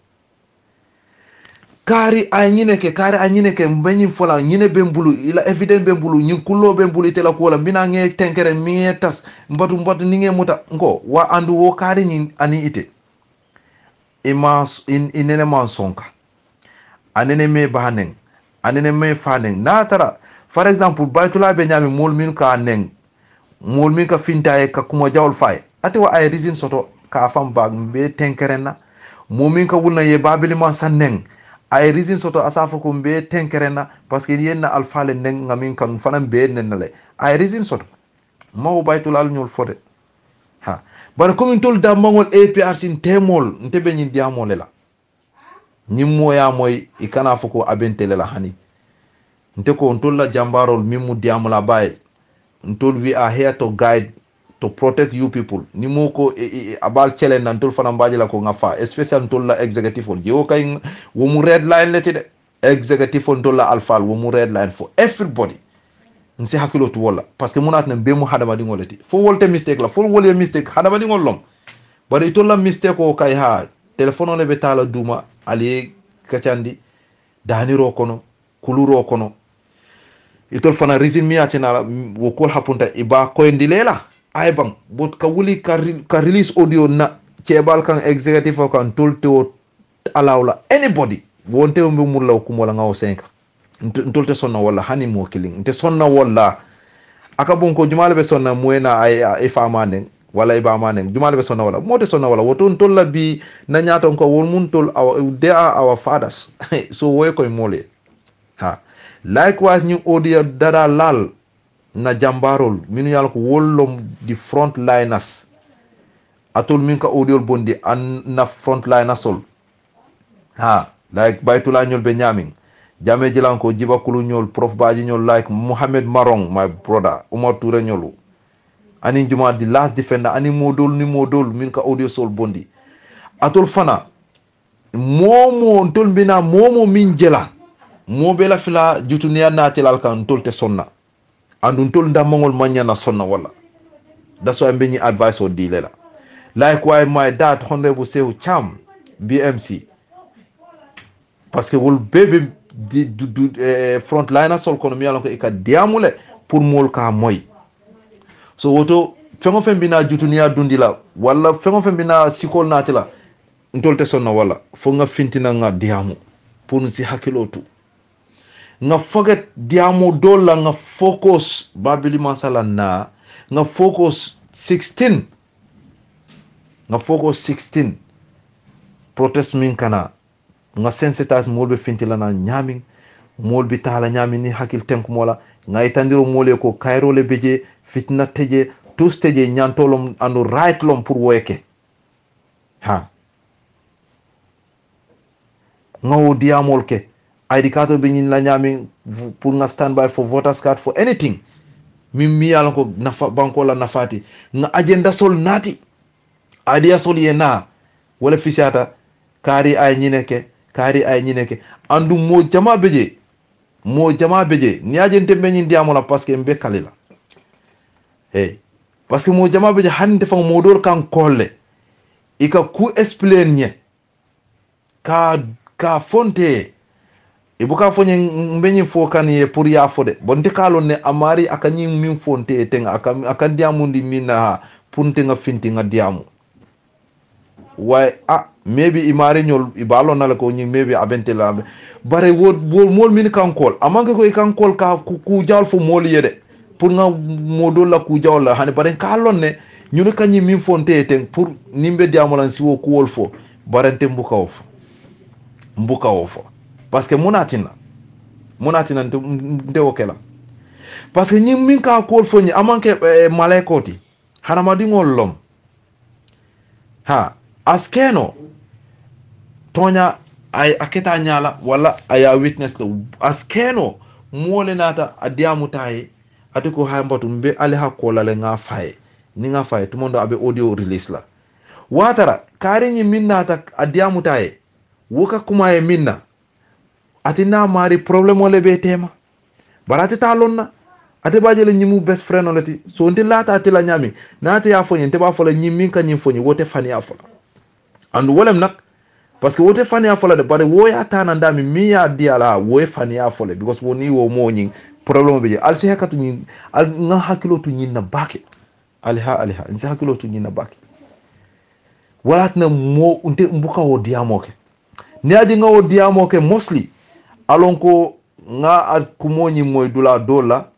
kari anyine ke mbenyi fola nyine bembulu ila evident bembulu nyi kullo bembulu itela ko la bina nge tenkere mi tas mbatu ninge muta ngo wa andu wo kari nyi ani ite inene man sonka anene me bahaneng anene me faneng natara for example baytula be nyami mol min ka neng mol min ka finta e ka kuma jawol fay ati wa ay reason soto ka fam bag be tenkerena momin ka wulna ye babili man sanneng ay reason soto asafa ko be tenkerena parce que yenna alfale neng ngamin kan fanam be nenale ay reason soto maw baytul al ñol fode ha bar comme tol da mangol APRC temol ntebe ñi diamole la ñim moya moy ikana foko abentele la hani nte ko ntol la jambarol mimu diamola bay ntol we are here to guide to protect you people ni moko abal chele nan tol fana mbaji la ko ngafa especially ntol la executive on jewo kay wo mu red line leti de executive on tol la alfal wo mu red line for everybody nsi hakilo to wala parce que munat na be mu hadama di ngoleti fo wolte mistake la fo wolye mistake hadama di ngolom bari tol la mistake ko kay ha telephone le betala duma ali kacandi daniro kono kuluro kono itol fana reason mi atina wo kol hapunta iba ko ndilela ay bang bot ka wuli ka release audio na cebal kan executive kan tolto alawla anybody wonte mo mulla ko mo la ngaw 5 ntolte sonna wala hani mo killing nte sonna wala aka bon ko jumala be sonna muena ay famanen wala iba manen jumala be sonna wala mote sonna wala woton tolla bi na nyaton ko won mun tol they are our fathers so way koy mole ha likewise ñu audio dada lal na jambarol minu yalla ko wollom di front liners atol min ka audio bondi an na front liners sol ha like baytula ñol be ñaming jame jilan ko jibakulu ñol prof baji ñol like Mohamed Marong my brother Umar Touré ñolu ani juma di last defender ani modol min ka audio sol bondi atol fana momo ntol bina momo min jela mo bela fila jutuniya natilal kan tolte sonna andun tol ndamangol manyana sonna wala that's why mbeni advice o dilela likewise my dad honorable Sehu Cham BMC parce que wol bebe di frontliner sol kono mi yalon ko e ka diamule pour mol ka moy so woto fengo fembina jutuniya dundila wala fengo fembina sikol natila ntolte sonna wala fo nga fintina nga diamu pour si hakilotu nga forget diamo dola nga focus babili masala na nga focus 16 protest min kana nga sensitize molbe fintila na nyaming molbe tala nyaming ni hakil tenk mola nga itandiro mole ko kairo le beje fitna teje tous teje nyantolom ando right lom pour woyeke ha nga wo diamol ke ID card be ñin la ñami pour nga stand by for voters card for anything mi yalla ko nafa banko la nafati nga agenda sol nati idea sol yena wala fisiata kari ay ñineke andu mo jama beje ni agente be ñin diamola parce que mbe kalila hey parce que mo jama beje hande fa modol kan kolle ika ku explain nye ka fonte ibuka fonye mbenyi fokani ye pour ya fode bonte kalon ne amari akanyi min fonte tenga akan diamu ndi mina punte nga finti nga diamu why maybe imari nyol ibalo na ko nyi maybe abente la bare mol min kan kol amanke ko kan kol ka ku jawal fo mol yede pour nga modol la ku jawal la hani bare kalon ne nyunu kanyi min fonte teng pour nimbe diamu lan siwo ku wol fo barante mbuka ofo parce que munatina monati nan nte wo kela parce que ñi min ka ko fo ñi amanke malaikoti hanamadi ngol lom ha askeno tonya ay aketa nyala wala aya witness to askeno mole nata adiamu taye atiko hambatu mbe ale hakola le nga faye ni nga faye tumondo abe audio release la watara kare ñi minnata adiamu taye woka kuma e minna atina mari problème ole be tema barati ta lonna ate bajele ñimu best friend olati so nti lata atila ñami nata ya fonye nte ba fola ñimmin ka ñim fonye wote fani ya fola andu wolem nak parce que wote fani ya fola de bare wo ya tana ndami mi ya diala wo fani ya fola because woni wo mo ñing problème be je al si hakatu ñi al nga hakilo tu ñin na bake alha nsi hakilo tu ñin na bake walat na mo unte mbuka wo diamoke ni aji nga wo diamoke mostly alon ko nga at kumoñi moy dula dola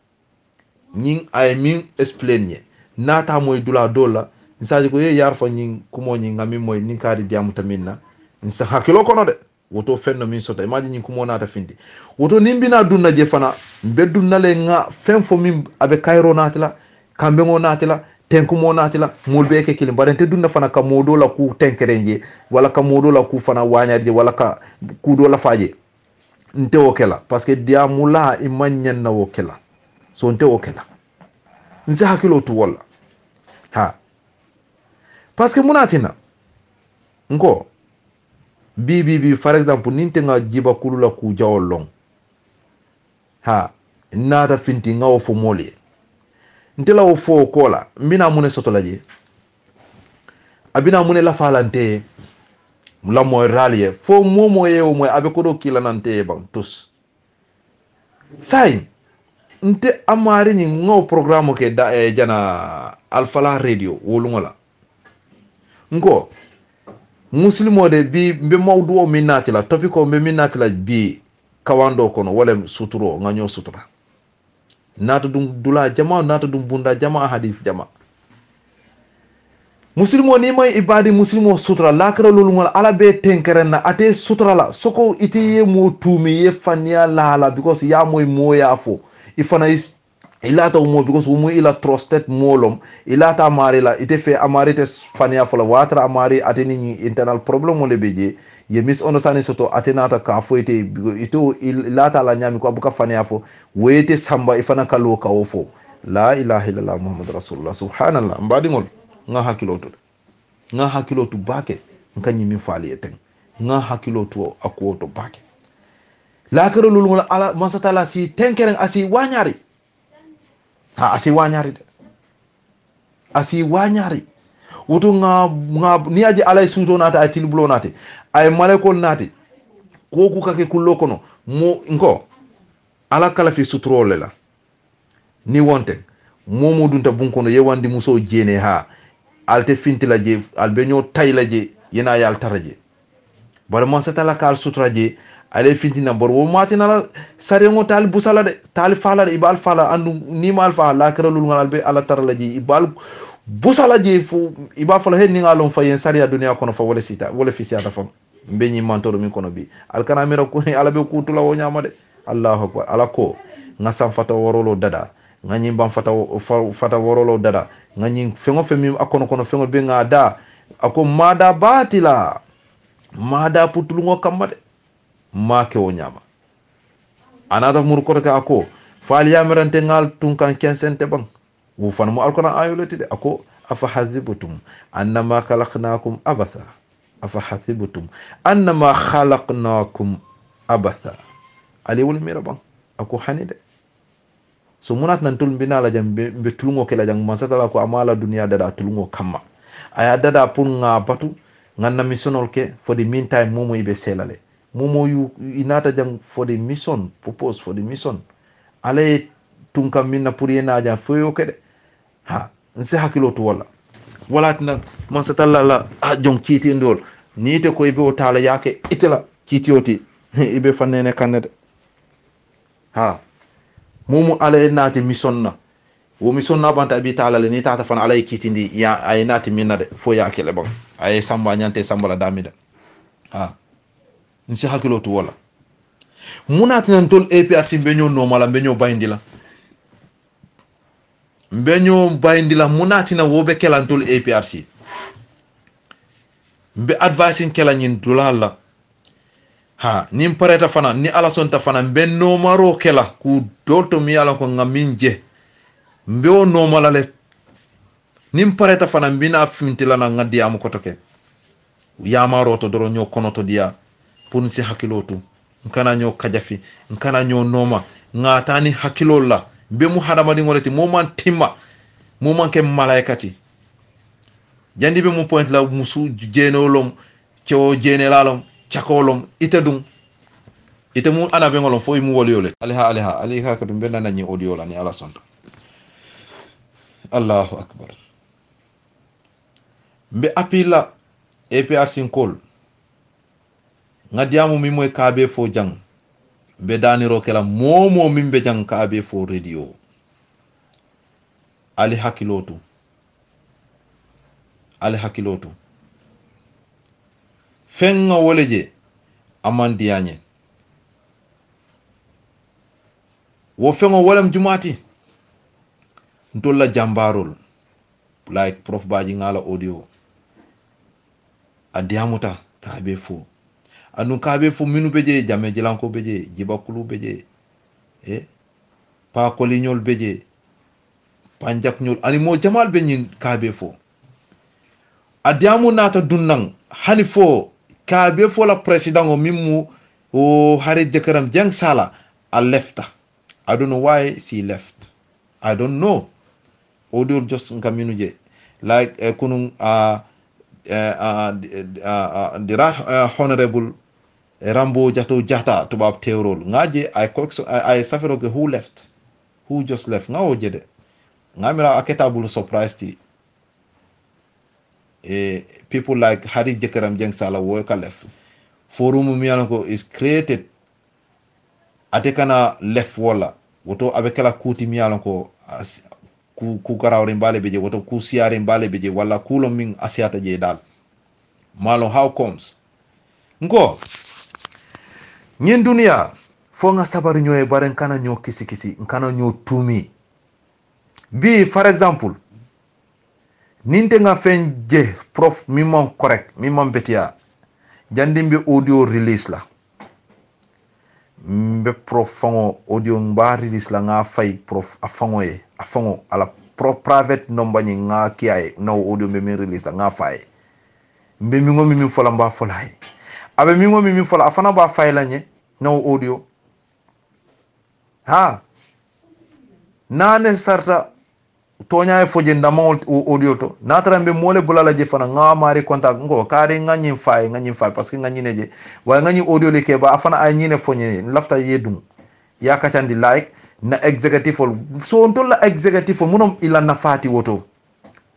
ñing ay min explain ye nata moy dula dola nsaji ko ye yar fa ñing kumoñi ngami moy ni kadi diamu taminna nsa hakilo kono de woto fenno min sota imaji ñing kumo nata findi woto nimbina dunna je fana be dunna le nga fen fo min abe kayro natila kambe ngo natila tenkumo natila mulbe ke kilim barente dunna fana ka modo la ku tenkerenje wala ka modo la ku fana wañarje wala ka ku do la faje nte wokela parce que diamula imanyen na wokela so nte wokela nse hakilo tu wala ha parce que munatina ngo bi par exemple ninte nga jiba kulula ku jawolong ha nada finti nga wo fo moli nte la wo fo kola mbina mune sotolaje abina mune la falante la moy ralier fo momo yewo moy abe ko do kila nante ban tous say nte amari ni ngo programme ke da jana alfala radio wolungola ngo muslimo de bi be mawdu o minati la topic o be minati la bi kawando kono wala suturo nganyo sutura nata dum dula jama nata dum bunda jama hadith jama muslimo ni may ibadi muslimo sutra lakra lolu ngol ala be tenkeren na ate sutra la soko itiye mo tumi ye fanya la because ya moy moya fo ifana is ilata mo because mo ila trusted molom ilata amari la ite fe amari te fanya fo la watra amari ate ni internal problem mo le beje ye mis onosani soto ate nata ka fo ito ilata la nyami ko abuka fanya fo wete samba ifana kalo ka ofo la ilaha illallah muhammad rasulullah subhanallah mbadi ngol nga hakilo tu bake nka nyimi fali eten nga hakilo tu akuoto bake la kero lulul ala masatala si tenkeren asi wanyari ha asi wanyari wutu nga niaji alay suto nata ay tilbulo nati ay malekol nati koku kake kullo kono mo nko ala kala fi sutrole la ni wonten momo dunta bunkono yewandi muso jene ha alte fintila je albenyo tayla je yena yal taraje bar man satala kal sutraje ale fintina bor wo matina la sarengo tal busala de tal fala de ibal fala andu ni mal fa la karalul ngal be ala tarala je ibal busala je fu ibal fala hen ni ngalon fa yen sariya dunya kono fa wala sita wala fi sita fam mbeñi mantoro min kono bi al kana mira ko ala be kutula wo nyama de allahu akbar ala ko ngasam fata worolo dada ngani mbam fata worolo dada ngani fengo femi akono kono fengo be ngada ako mada batila mada putulungo kamade make o nyama anata mur ko ka ako fali yamirante ngal tunkan kensente bang wo fan mo alkona ayolati de ako afa hazibutum annama khalaqnakum abatha afa hasibutum annama khalaqnakum abatha ali wol mira bang ako hanide so munat nan tul mbina la jam be tulungo ke la jang masata ko amala dunya dada tulungo kamma aya dada pun nga batu nganna missionol ke for the meantime momo ibe selale momo yu inata jang for the mission purpose for the mission ale tunka minna pour yena ja foyo ke de ha nse hakilo to wala tan masata la jong kiti ndol ni te ko ibe o tala yake itela kiti oti ibe fanene kanede ha momo ala nati mission na wo mission na banta bi taala le ni tata fan ala kitindi ya ay nati minna de fo ya kele bon ay samba nyante samba la damida ha nsi hakilo to munati nan tol APRC mbenyo normal mbenyo bayindila munati na wobe kelan tol APRC mbe advising kela nyin dulala ha nim pareta fana ni ala sonta fana mbe nomaro kela ku dolto mi ala ko ngaminje mbe o nomala le nim pareta fana mbina fintila na ngadi am ko toke yamaro to doro nyo kono to dia pun si hakilotu nkana nyo kajafi nkana nyo noma ngatani hakilolla mbe mu hadamadi ngoleti moman timma moman ke malaikati jandi be mu point la musu jeenolom ceo jeenelalom chakolom itedum itemu ana be ngolom fo mu woli yole aliha ka dum benna nani audio la ni ala sonto Allahu akbar mbe apila APRC kol ngadiamu mi moy kabe fo jang be daniro kala momo mimbe jang kabe fo radio ali hakilotu fenga woleje amandianye wo fenga wolem jumati ndolla jambarol like prof baji ngala audio adiamuta kabe fo anu kabe fo minu beje jame jilanko beje jibakulu beje pa kolignol beje panjak nyol ani mo jamal be nyin kabe fo adiamu nata dunnang hani fo kabe fo la president o mimu o hari jekaram jang sala a lefta. I don't know why she left. I don't know. Audio just nkaminuje like kunung the right honorable Rambo Jato Jata to bab teorol ngaje I suffer who left, who just left ngawo jede ngamira aketa bulu surprised people like Hari Jekaram Jeng Sala worker left forum miyanako is created atekana left wala woto abekala kuti miyanako ku garawre mbale beje woto ku siare mbale beje wala kulo min asiata je dal malo how comes ngo nyen dunia fo nga sabaru nyoy baren kana nyo kisi nkana nyo tumi bi for example ninte nga fenje prof mimon correct mimon betia jandimbe audio release la mbe prof fango audio ngba release la nga fay prof afango ala prof private number ni nga kiaye no audio mbe release la nga fay mbe mi ngomi mi fola mba fola hay abe mi ngomi mi fola afana ba fay la nye no audio ha nane sarta tonya foje ndama audio to natara mbe mole bulala je fana nga mari contact ngo kare ngani fay parce que ngani neje wa ngani audio le ke ba afana ay nyine fonye lafta yedum ya katandi like na executive so ontolla executive munom ila nafati woto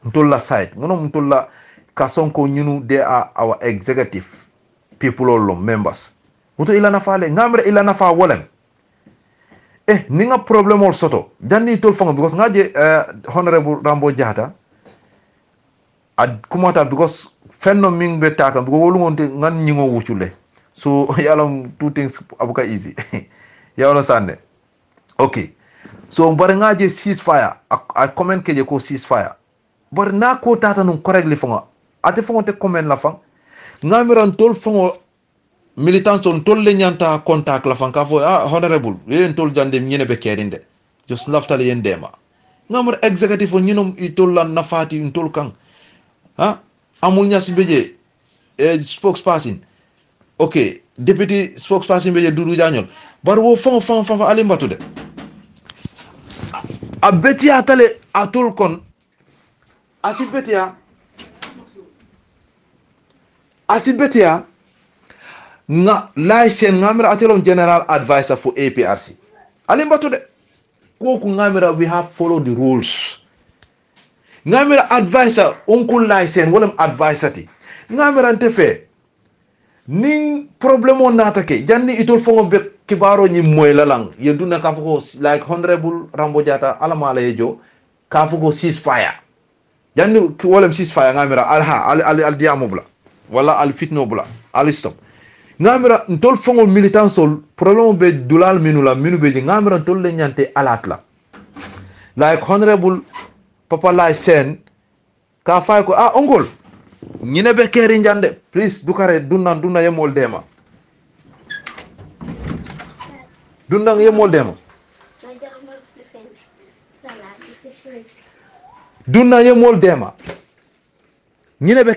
ontolla side munom ontolla kasonko nyunu they are our executive people all members woto ila nafale ngamre ila nafa wolem ninga problem ol soto janni tol fongo because ngaje honorable Rambo Jata ad kumata because fenno ming be taka because wolu ngonte ngan nyingo wuchule so yalam two things abuka easy yawno sanne okay so bare ngaje ceasefire a comment keje ko ceasefire bare na ko tata non correctly fongo ate fongo te comment la fang ngamiran tol fongo militants on tol le nyanta contact la fanka fo honorable yen tol jande nyene be kerinde just laftal yen dema ngamur executive on nyinom itol la nafati intol kan amul nyas beje spokesperson okay deputy spokesperson beje Dudu Janyol bar wo fon ali mbatude a betia tale atol kon asibetia nga license ngamira atelom general advisor for APRC alimbatu de koku ngamira we have follow the rules ngamira advisor onkul license wolem advisor ti ngamira ntefe ning problem on natake janni itol fongo be kibaro ni moy lalang yeduna ka fuko like honorable Rambo Jata alamala yejo ka fuko ceasefire janni wolem ceasefire ngamira al diamobla wala al fitno bla al stop ngamira ntol fongo militant sol problème be dulal minula minu be ngamira ntol le nyante alatla like honorable papa lay sen ka fay ko ongol ñine be keri njande please dukare dunna yemol dema dunna yemol dema dunna yemol dema ñine be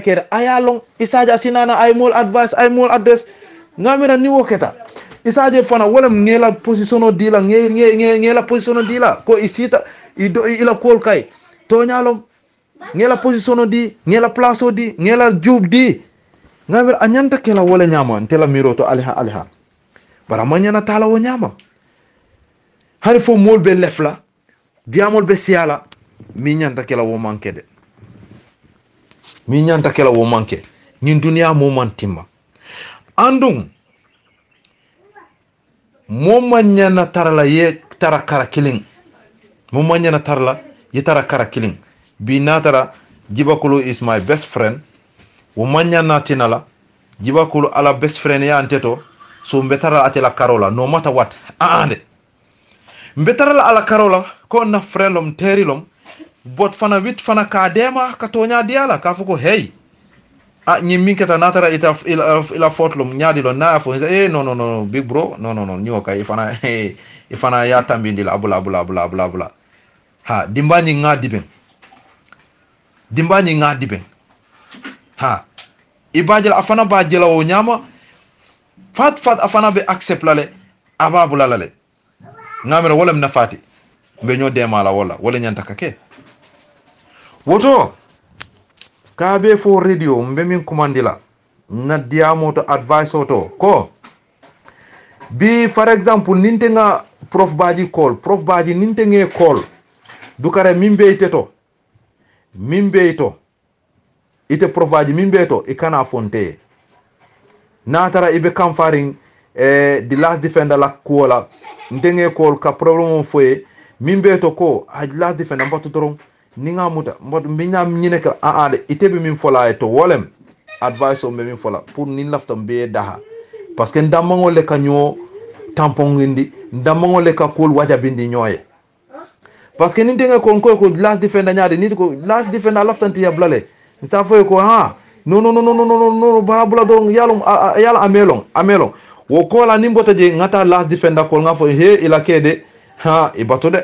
keri ayalong isaja sinana ay mol advice ay mol address ngamira ni woketa isaje fana wala ngela positiono dila ngela positiono dila ko isita ila kol kay to nyalom ngela positiono di ngela place di ngela jub di ngamira anyanta kela wala nyama ntela miroto aliha bara manyana tala wo nyama hari fo mol be lefla diamol be siala mi nyanta kela wo manke de mi nyanta kela wo manke ñin duniya mo man timma andum mo manyana tarala ye tara kara killing mo manyana tarla ye tara kara killing bi natara Jibakulu is my best friend wo manyana tinala Jibakulu ala best friend ya anteto so mbetara atela karola no matter what ande mbetara ala karola ko na frelom terilom bot fana wit fana ka dema ka tonya diala ka fuko hey ñi keta natara ila fotlum ñaadi lo na fo no big bro no ño kay ifana ya tambindi la abula ha dimbañi ngadi ben ha ibajal afana ba jela wo ñama fat afana be accept lale ababula lale ngamira wala na fati be ño demala wala ñanta kake woto kabe fo radio mbe min kumandila na diamoto advice oto ko bi for example ninte nga prof baji ninte nge call dukare mimbe ite prof baji mimbe to ikana fonte natara ibe kamfaring the last defender la kuola ninte nge call ka problem foye mimbe to ko last defender mbatu toron ninga muta mbot minya ñine ka de itebe min fola to wolem advice o min fola pour nin lafta be daha parce que ndamangol le kanyo tampon ngindi ndamangol le ka kul wajabindi ñoye parce que ninte nga ko last defender nyaade nit ko last defender laftanti yablale sa foy ko no barabula do yala amelong wo ko la nimbota je ngata last defender ko nga fo ila kede ibato de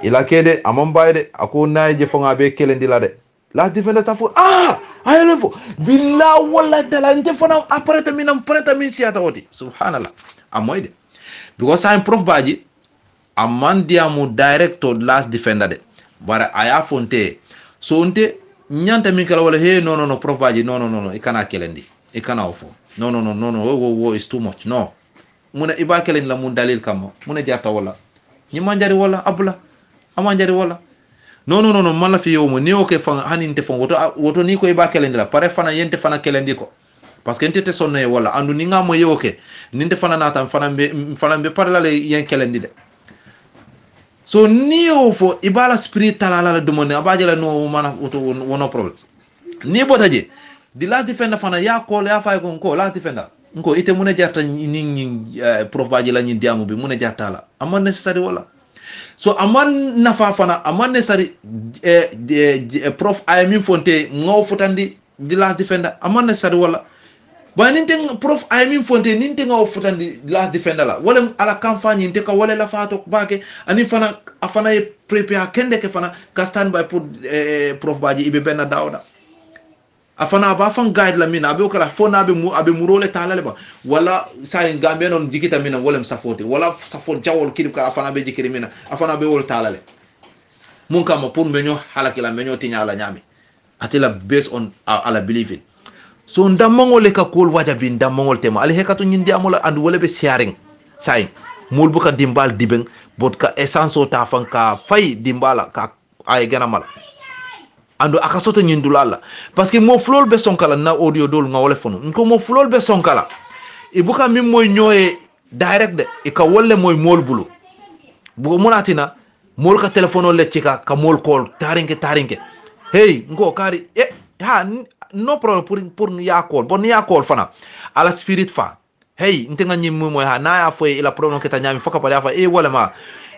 ila kede amon bayde ako naije fonga be kelendila de la defender ta fo ayelefo billa walla tala nte fona après min siata oti subhanallah amoyde because I'm prof baji amman diamu director last defender de bara aya fonte so nte nyanta min kala wala no prof baji no ikana kelendi ikana ofo no wo is too much no muna iba kelen la mun dalil kam muna jarta wala ni manjari wala abula amanjari wala no mala fi yomo ni o ke fa haninte fon woto ni ko iba kelendi la pare fana yente fana kelendi ko parce que ntete sonne wala andu ni ngamo yoke ninte fana nata fana be parla le yen kelendi de so ni o fo ibala spiritual ala demone abajala no mana woto wono problem ni botaje di last defender fana ya ko ya fay ko last defender ko ite muna jarta ni prof baji la ni diamu bi muna jarta la amon necessary wala so aman nafa fana aman necessary prof aymin fonte ngaw futandi di last defender aman necessary wala ba ninte prof aymin fonte ninte ngaw futandi last defender la wala ala campagne ninte ka wala la fato bake ani fana afana prepare kende ke fana ka stand by pour prof baji ibe benna dawda afana ba fan guide la mina abe kala fona abe murole talale ba wala say gambe non jikita mina wolem safote wala safot jawol kirib ka afana be jikiri mina afana be wol talale mun kama pour menyo halakila menyo tinyala nyami atila based on ala believing so ndamangol ka kol wajabi ndamangol tema ali hekatu nyindi amula and wala be sharing say mul buka dimbal dibeng bot ka essence o ta fan ka fay dimbala ka ay gana mala ando akasoto nyindulala parce que mo flol be sonkala na audio dol nga wala fonu ko mo flol be sonkala ibuka mim moy ñoye direct de e ka wolle moy mol bulu bu monatina mol ka telephone le cika ka mol call tarinke hey ngo kari no problem pour ya call bon ya call fana ala spirit fa hey ntenga nyimmu mo ha na ya fo ila problem keta nyami foka pa ya fa wala ma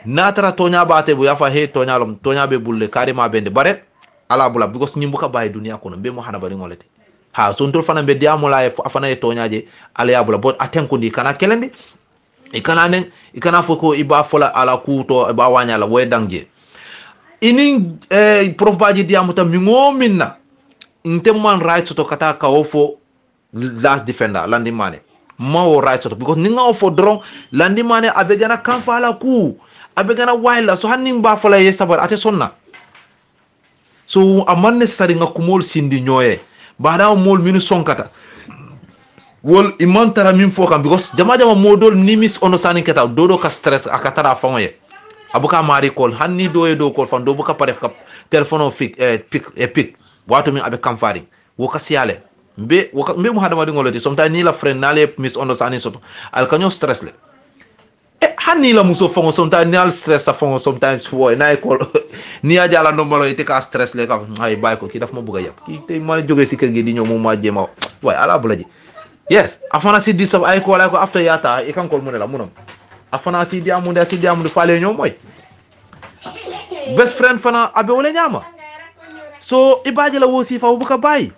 na tara tonya bate bu ya fa he tonya lom tonya be bulle karima bende bare ala bula because nyimbuka bay dunia kono be mo hana bari ngolete ha so ndol fana be diamo la afana e tonya je ala ya bula bon atenko ndi kana kelendi ikana nen ikana foko iba fola ala kuto iba wanya la way dangje ini prof baji diamo tam mi ngomina man right to kata ka ofo last defender landi mane mawo right to because ninga ofo drong landi mane abegana kanfala ku abegana wayla so hanni ba fola ye sabar ate sonna so aman necessary nga kumol sindi nyoye bada mol minu sonkata wol imantara min fokam because jama modol nimis understanding keta dodo ka stress akatara fangoye abuka mari call hanni do e do call fan do buka paref ka telephone pick wato min abe kamfari woka siale mbe muhammadu ngoloti sometimes ni la friend nale misunderstanding soto al kanyo stress le hanni la muso fongo sometimes ni al stress sa fongo sometimes wo na call ni ajala no malo ite ka stress le ka ay bay ko ki daf ma buga yap ki te ma joge ci kër gi di ñew mo ma jema way ala bulaji yes afana si di ay ko after yata e kan ko mu ne la munam afana si di amunde fale ñoo moy best friend fana abe wala ñama so ibaje la wosi fa buka bay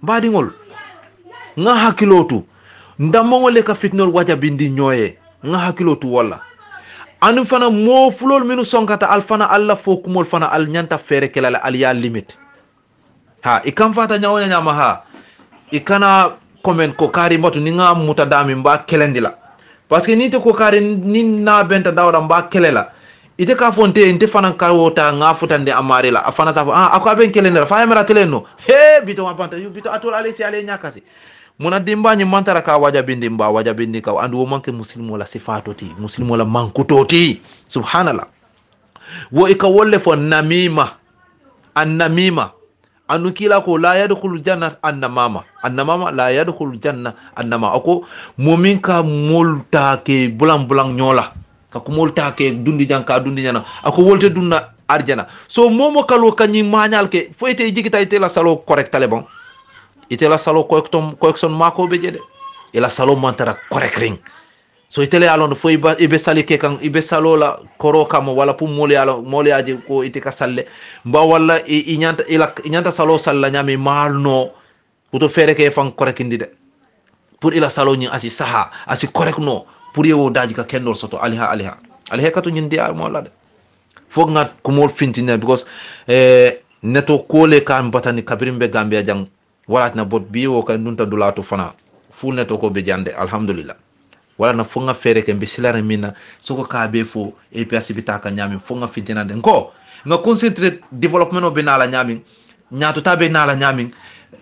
mbadi ngol nga hakilotu ndammo ngole ka fitnol waja bindi ñoye nga hakilotu wala anu fana mo fulol minu sonkata al fana alla fokumol fana al nyanta fere kelala al ya limit ha ikam fata nyawnya nyama ha ikana comment ko kari mbatu ni nga muta dami mba kelendila parce que ni te ko kari ni na benta dawda mba kelela ite ka fonte inte fana karwota nga futande amare la afana sa ako aben kelendela fa yamara teleno he bito mapanta yu bito atol ale si ale nyakasi muna dimba ni mantara ka waja bindi ka andu manke muslimo la sifatoti muslimo la mankutoti subhanallah wo ika wolle fo namima annamima anu kila ko la yadkhulu janna annamama la yadkhulu janna annama ako momin ka molta ke bulang nyola ka ko molta ke dundi nyana ako wolte dunna arjana so momo kalo kanyi mañal ke fo ite jigita ite la salo correct ale bon ite la salo correction mako be jede ila salo mantara correct ring so ite le alon fo ibe sali ke kan ibe salo la koro kam wala pu mole aje ko ite ka salle mba wala inyanta salo salla nyami malno kuto fere ke fan correct ndide pour ila salo nyi asi saha asi correct no pour yewo daji ka kendor soto aliha katu nyindi ar mo la de fo ngat kumol fintine because neto kole kan batani kabirimbe gambia jang wala na bot biwo kan nunta dulato fana fu neto ko be jande alhamdulillah wala na fonga fere ke bisilare mina soko ka be fo e piasi bitaka nyami fonga fitina de ko nga concentrate development be nala nyami nyaato tabe nala nyami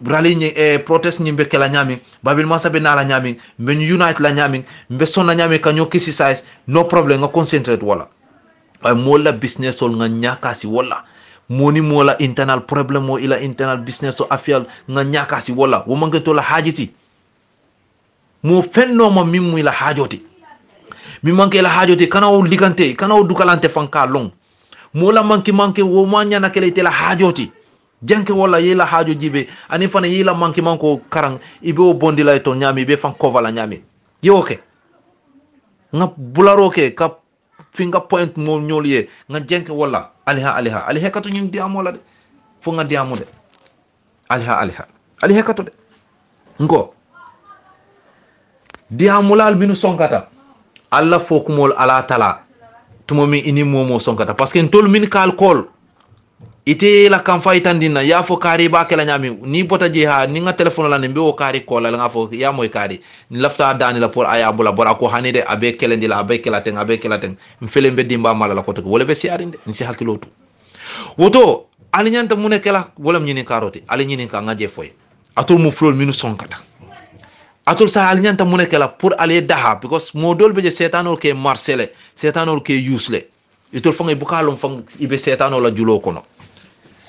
rally ni protest ni be kala nyami babil masa be nala nyami ben unite la nyami be sonna nyami kanyo kisi size no problem nga concentrate wala ay mola business ol nga nyakasi wala moni mola internal problem mo ila internal business o affaire nga nyakasi wala wo manke to la hajiti mo fenno ma mimmu ila hajoti mi manke ila hajoti kana o ligante kana o dukalante fanka long mola manke wo manya na kele tela hajoti janke wala yela hajo jibe ani fana yela manke manko karang ibe o bondi la to nyami be fan kovala nyami yoke nga bularo ke ka finger point mo nyoliye nga janke wala aliha katu nyim diamo la de fo nga diamo de aliha katu de ngo diamulal minu sonkata alla fokumol ala tala tumomi ini momo sonkata parce que ntol min kal kol ite la kam faytandina ya fo kari ba kala nyami ni bota je ha ni nga telephone la nembe o kari kol la nga fo ya moy kari ni lafta dani la pour aya bula bora ko hanide abe kelendi la abe kelaten mfele mbe dimba mala la ko to wala be siarinde ni si hakilotu woto ali nyanta mune kala wala nyini karoti ali nyini ka ngaje foy atul mu flol minu sonkata atul sa al nyanta mune kala pour aller daha because modol be je setanol ke marcele setanol ke usle itul fonga bukalom fong ibe setanol la julo kono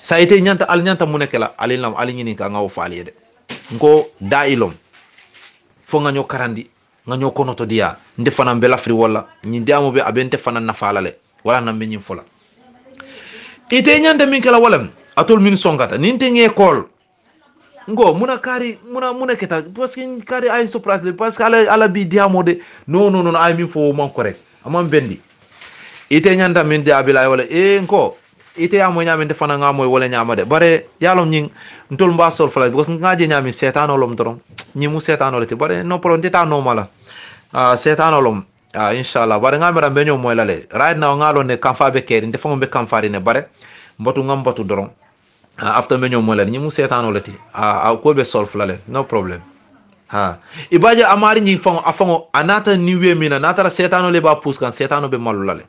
sa ite nyanta al nyanta mune kala alinam alinyini ka ngaw faali de ngo dailom fonga nyo karandi nga nyo kono to dia ndefana mbela fri wala nyi diamo be abente fana nafalale wala nambe nyi fola ite nyanta min kala walam atul min songata ninte nge kol ngo muna kari muna keta parce que kari ay surprise le parce que ala bi diamo de non ay min fo man correct amam bendi ite nyanda min de abila wala ngo ite amo nyami de fana ngamo wala nyama de bare yalom nyin ntol mba sol fala because ngaje nyami setano lom dorom nyi mu setano le te bare no problem teta no mala setano lom inshallah bare ngamera benyo moy lale right now ngalo ne kamfa be keri nde fongo be kamfari ne bare mbatu ngam mbatu dorom after benyo moy lale nyi mu setano le te ko be sol fala no problem ibaje amari nyi fongo afongo anata ni we mina nata setano le ba pus kan setano be malu lale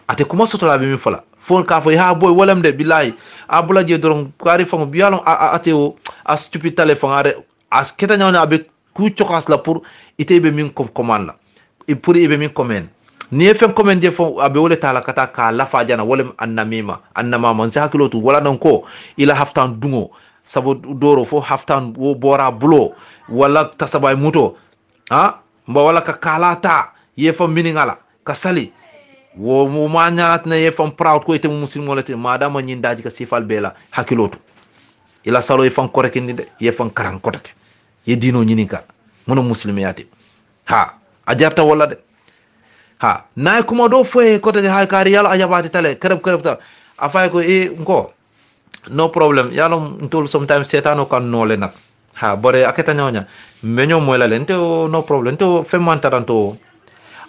ate kuma sotola be mi fala fon ka fo ha boy wolam de billahi abula je doron kari fango bialon ate o a stupid tale fangare as keta nyawna abe ku chokans la pour ite be min commande la e pour ibe min commande ni e fen commande fo abe wole tala kata ka la fajana wolem annama man zakilotu wala non ko ila haftan dungo sabo doro fo haftan wo bora bulo wala tasabay muto mba wala ka kalata ye fo miningala ka sali wo mo ma ñalat na ye fam proud ko ite muslim wala te madama ñin daji ka sifal bela hakilotu ila salo ye fam koreke ni de ye fam karan kotake ye dino ñini ka mono muslim yati a jarta wala de nay kuma do foye kotake hay kari yalla ajabati tale kereb ta afay ko ngo no problem yalla ntol sometimes setano kan nole nak bore aketa ñonya meño moy la len te no problem to femman taranto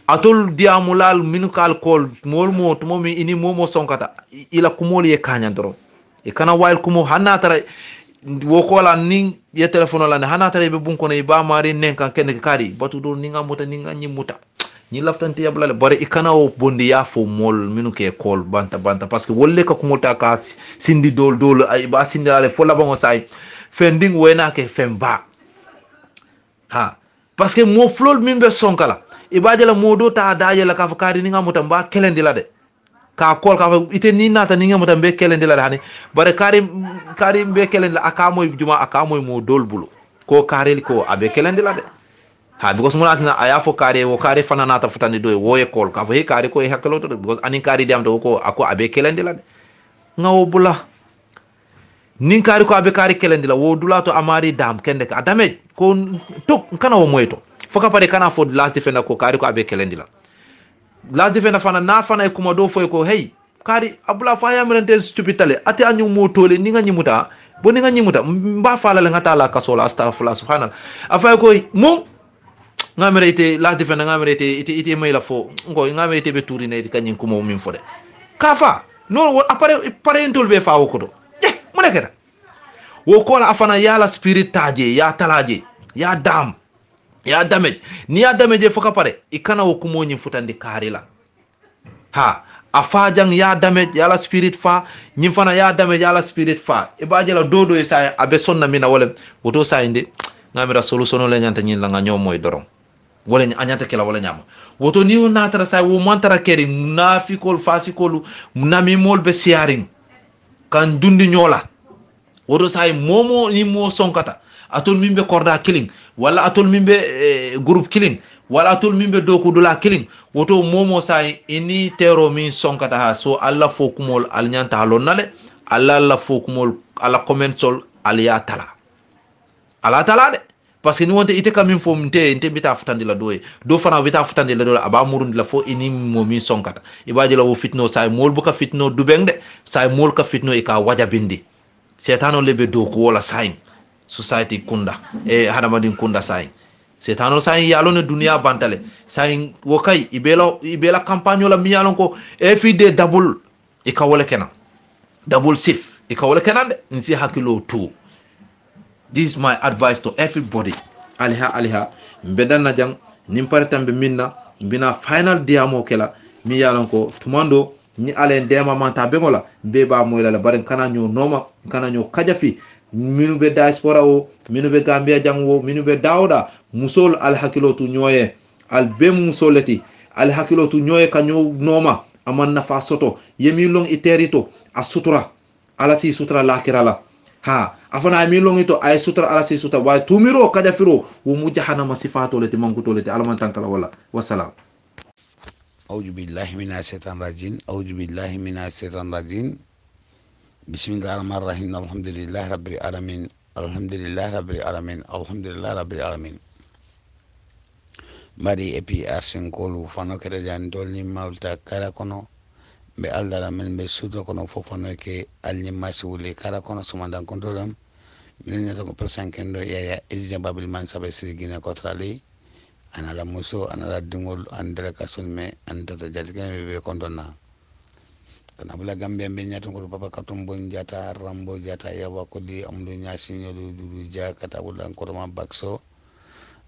atol diamulal minukal kol molmo to momi ini momo sonkata ila kumol ye kanya doro e kana wayl kumo hanatara wo kola ning ye telefono la hanatara be bunko ne ba mari nen kan ken kari batu do ninga muta ninga nyimuta ni laftante yablale bare e kana o bondi ya fo mol minuke kol banta parce que wolle ka kumota ka sindi dol ay ba sindale fo la bango say fending wena ke femba parce que mo flol min be sonkala ibaje la modo ta daje la ka fakari ni ngamuta mba kelendi la de ka kol ka ite ni nata ni ngamuta be kelendi la hani bare kari be kelendi la aka moy juma aka moy mo dol bulu ko karel ko abe kelendi la de because mo natna aya fo kari wo kari fana nata futani do wo e kol ka fo he kari ko e hakalo to because ani kari diam do ko ako abe kelendi la de ngawo bula nin kari ko abe kari kelendi la wo dula to amari dam kende ka adame ko tok kana wo moyto foka pare kana fo last defender ko kari ko abe kelendi la last defender fana na fana e kuma do fo ko hey kari abula fa yamrente stupitale ate anyu motole ninga nyimuta bo ninga nyimuta mba fala la ngata la kasola astaghfirullah subhanallah afa ko mo ngamere ite last defender ngamere ite mai la fo ngo ngamere ite be touri ne kanyin kuma min fo de kafa no apare ndol be fa ko do mo nekata wo ko la afana yala spirit taje ya talaje ya dam ya damage ni ya damage foka pare ikana wo kumo nyi futandi karila afajang ya damage yala spirit fa nyi fana ya damage yala spirit fa ibaje la dodo e say abe sonna mina wala woto say inde ngamira solution le nyanta nyi la nga ñom moy dorom wala anyanta kila wala nyama woto ni wona tara say wo mantara keri munafikol fasikolu munami mol be siaring kan dundi ñola woto say momo ni mo sonkata atol mimbe korda killing wala atol mimbe groupe killing wala atol mimbe doku dula killing woto momo say ini tero min sonkata so alla fokumol al nyanta halonale alla fokumol ala commentol al ya tala ala tala de parce que ni wonte ite kam min fo nte bita futandi la doye do fana bita futandi la do aba murundi la fo ini mo min sonkata ibaji la wo fitno say mol buka fitno dubengde say mol ka fitno e ka waja bindi setano lebe doku wala say society kunda hadamadin kunda sai setano sai yalone dunia bantale sai wokai ibela campagne la miyalon ko everyday double ikawole kenan double sif ikawole kenan de nsi hakilo tu. This is my advice to everybody. Aliha mbedan na jang nimpare tambe minna bina final diamo kela mi yalon ko tumando ni ale ndema manta bengola beba moyla la baren kana nyo noma kana nyo kajafi minu be diaspora o minu be gambia jangwo minu be dawda musol al hakilotu nyoye al be musoleti al hakilotu nyoye kanyo noma aman nafa soto yemi long iterito a sutura ala si sutura lakirala afana ami long ito ay sutura ala si sutura wa tumiro kajafiro wo mujahana masifato leti manguto leti alaman tankala wala wassalam. أعوذ بالله من الشيطان الرجيم أعوذ بالله من الشيطان الرجيم بسم الله الرحمن الرحيم الحمد لله رب العالمين alhamdulillah rabbil alamin alhamdulillah rabbil alamin mari epi asinkolu fano kede jantol ni mawta kala kono be aldala men be sudo kono fofano ke alni masuli kala kono sumandan kontolam min ne ko persan kendo yaya ejja babil man sabe sirgina kotrali ana la muso ana la dingol andra kasun me andata jadgan be kontona kana bula gambia be nyato ko papa katumbo njata rambo jata yawa ko di amdu nyasi nyolu dudu ja kata bula ko ma bakso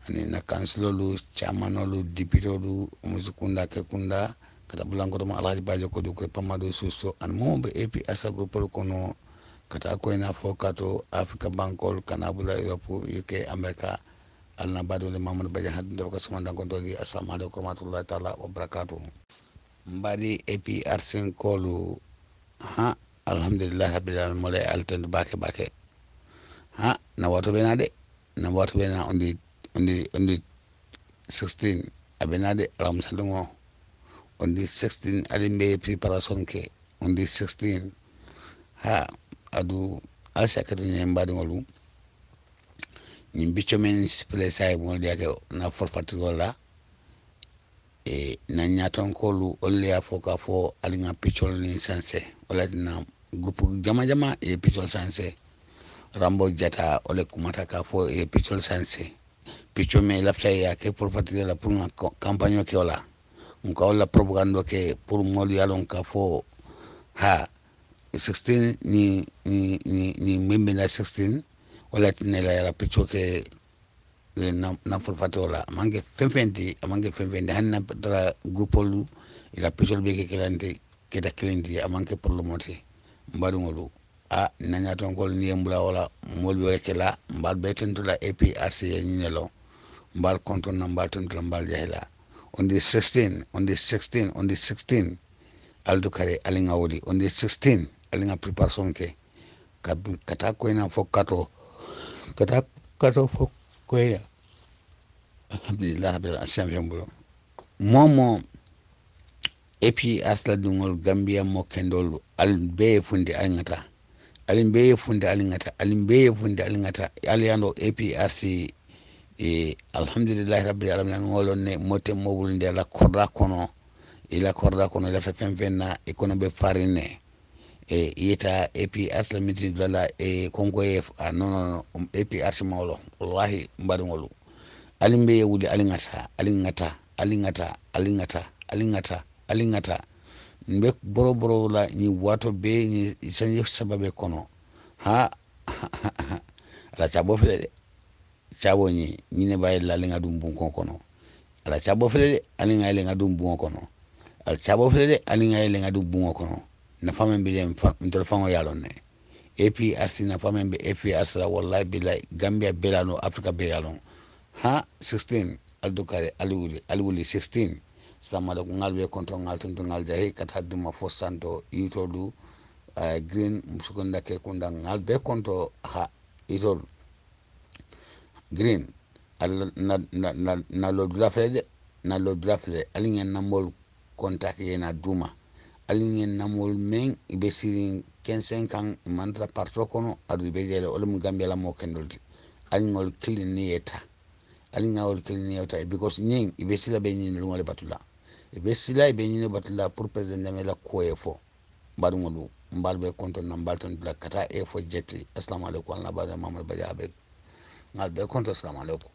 ani na kansilolu chamanolu dipitolu musukunda ke kunda kata bula ko ma alhaji bajo ko du ko pamado suso an mo be epi asa ko por kono kata ko ina fokato africa bankol kana bula europe uk america alna badole mamadou badja hadde ko samanda ko doli assalamu alaikum warahmatullahi taala wabarakatuh mbadi epi arsen kolu ha alhamdulillah rabbil alamin mole altande bake ha na wato benade na wato bena ondi 16 abenade alam salongo ondi 16 alimbe preparation ke ondi 16 ha adu alshakati ne mbadi ngolu ni bicho men spele sai mo diake na forfati gola e na nyaton kolu olle afoka fo alinga pichol ni sanse wala na groupe jama e pichol sanse rambo jata ole kumata ka fo e pichol sanse picho me lapsa ya ke forfati la pour nga campagne ke wala nka wala propaganda ke pour mol yalon ka fo ha 16 ni membe na 16 wala tinela ya picho ke na forfati wala mange femfendi hanna dara grupolu ila pichol be ke kelante ke da kelindi amanke pour le monter mbadu ngolu a nanya ton gol ni embula wala mol be kala mbal be tentula APRC ni nelo mbal konton na mbal tentula mbal jahila on the 16 aldo kare alinga wodi on the 16 alinga preparation ke kata ko ina fokato kata fo ko ya alhamdulillah rabbil alamin momo epi asla dungol gambia mo kendol albe funde alingata aliando APRC e alhamdulillah rabbil alamin ngolon ne mote mobul nde la korda kono ila fenfenna e kono be farine e yeta APRC la miti dala e kongo ef non APRC mawlo wallahi mbadungolu alimbe wudi alingata mbe boro la ni wato be ni sanje sababe kono ha ala chabo fele de chabo ni ne bay la linga dum bunko kono ala chabo fele de alinga linga dum bunko kono ala chabo fele de alinga linga dum bunko kono na famen be dem ntol fango yalon ne APRC na famen be APRC la wallahi billahi gambia belano africa be yalon ha 16 aldukare aliwuli 16 samada ko ngalbe konto ngal tonto ngal jahi kata duma fo santo itodu green musukunda ke kunda ngalbe konto ha itol green na lo drafle alingen namol contact yena duma alingen namol men ibe sirin 15 kan mantra parto kono adu be jele olum gambia la mo kendolti alingol kilini yeta alingawol kilini yeta because nying ibe sila be nyin lumale batula ibe sila ibe nyin batula pour president me la koyefo badungolu mbalbe konto na mbalton la kata e fo jetti assalamu alaikum wa rahmatullahi mamadou badiabe ngalbe konto assalamu alaikum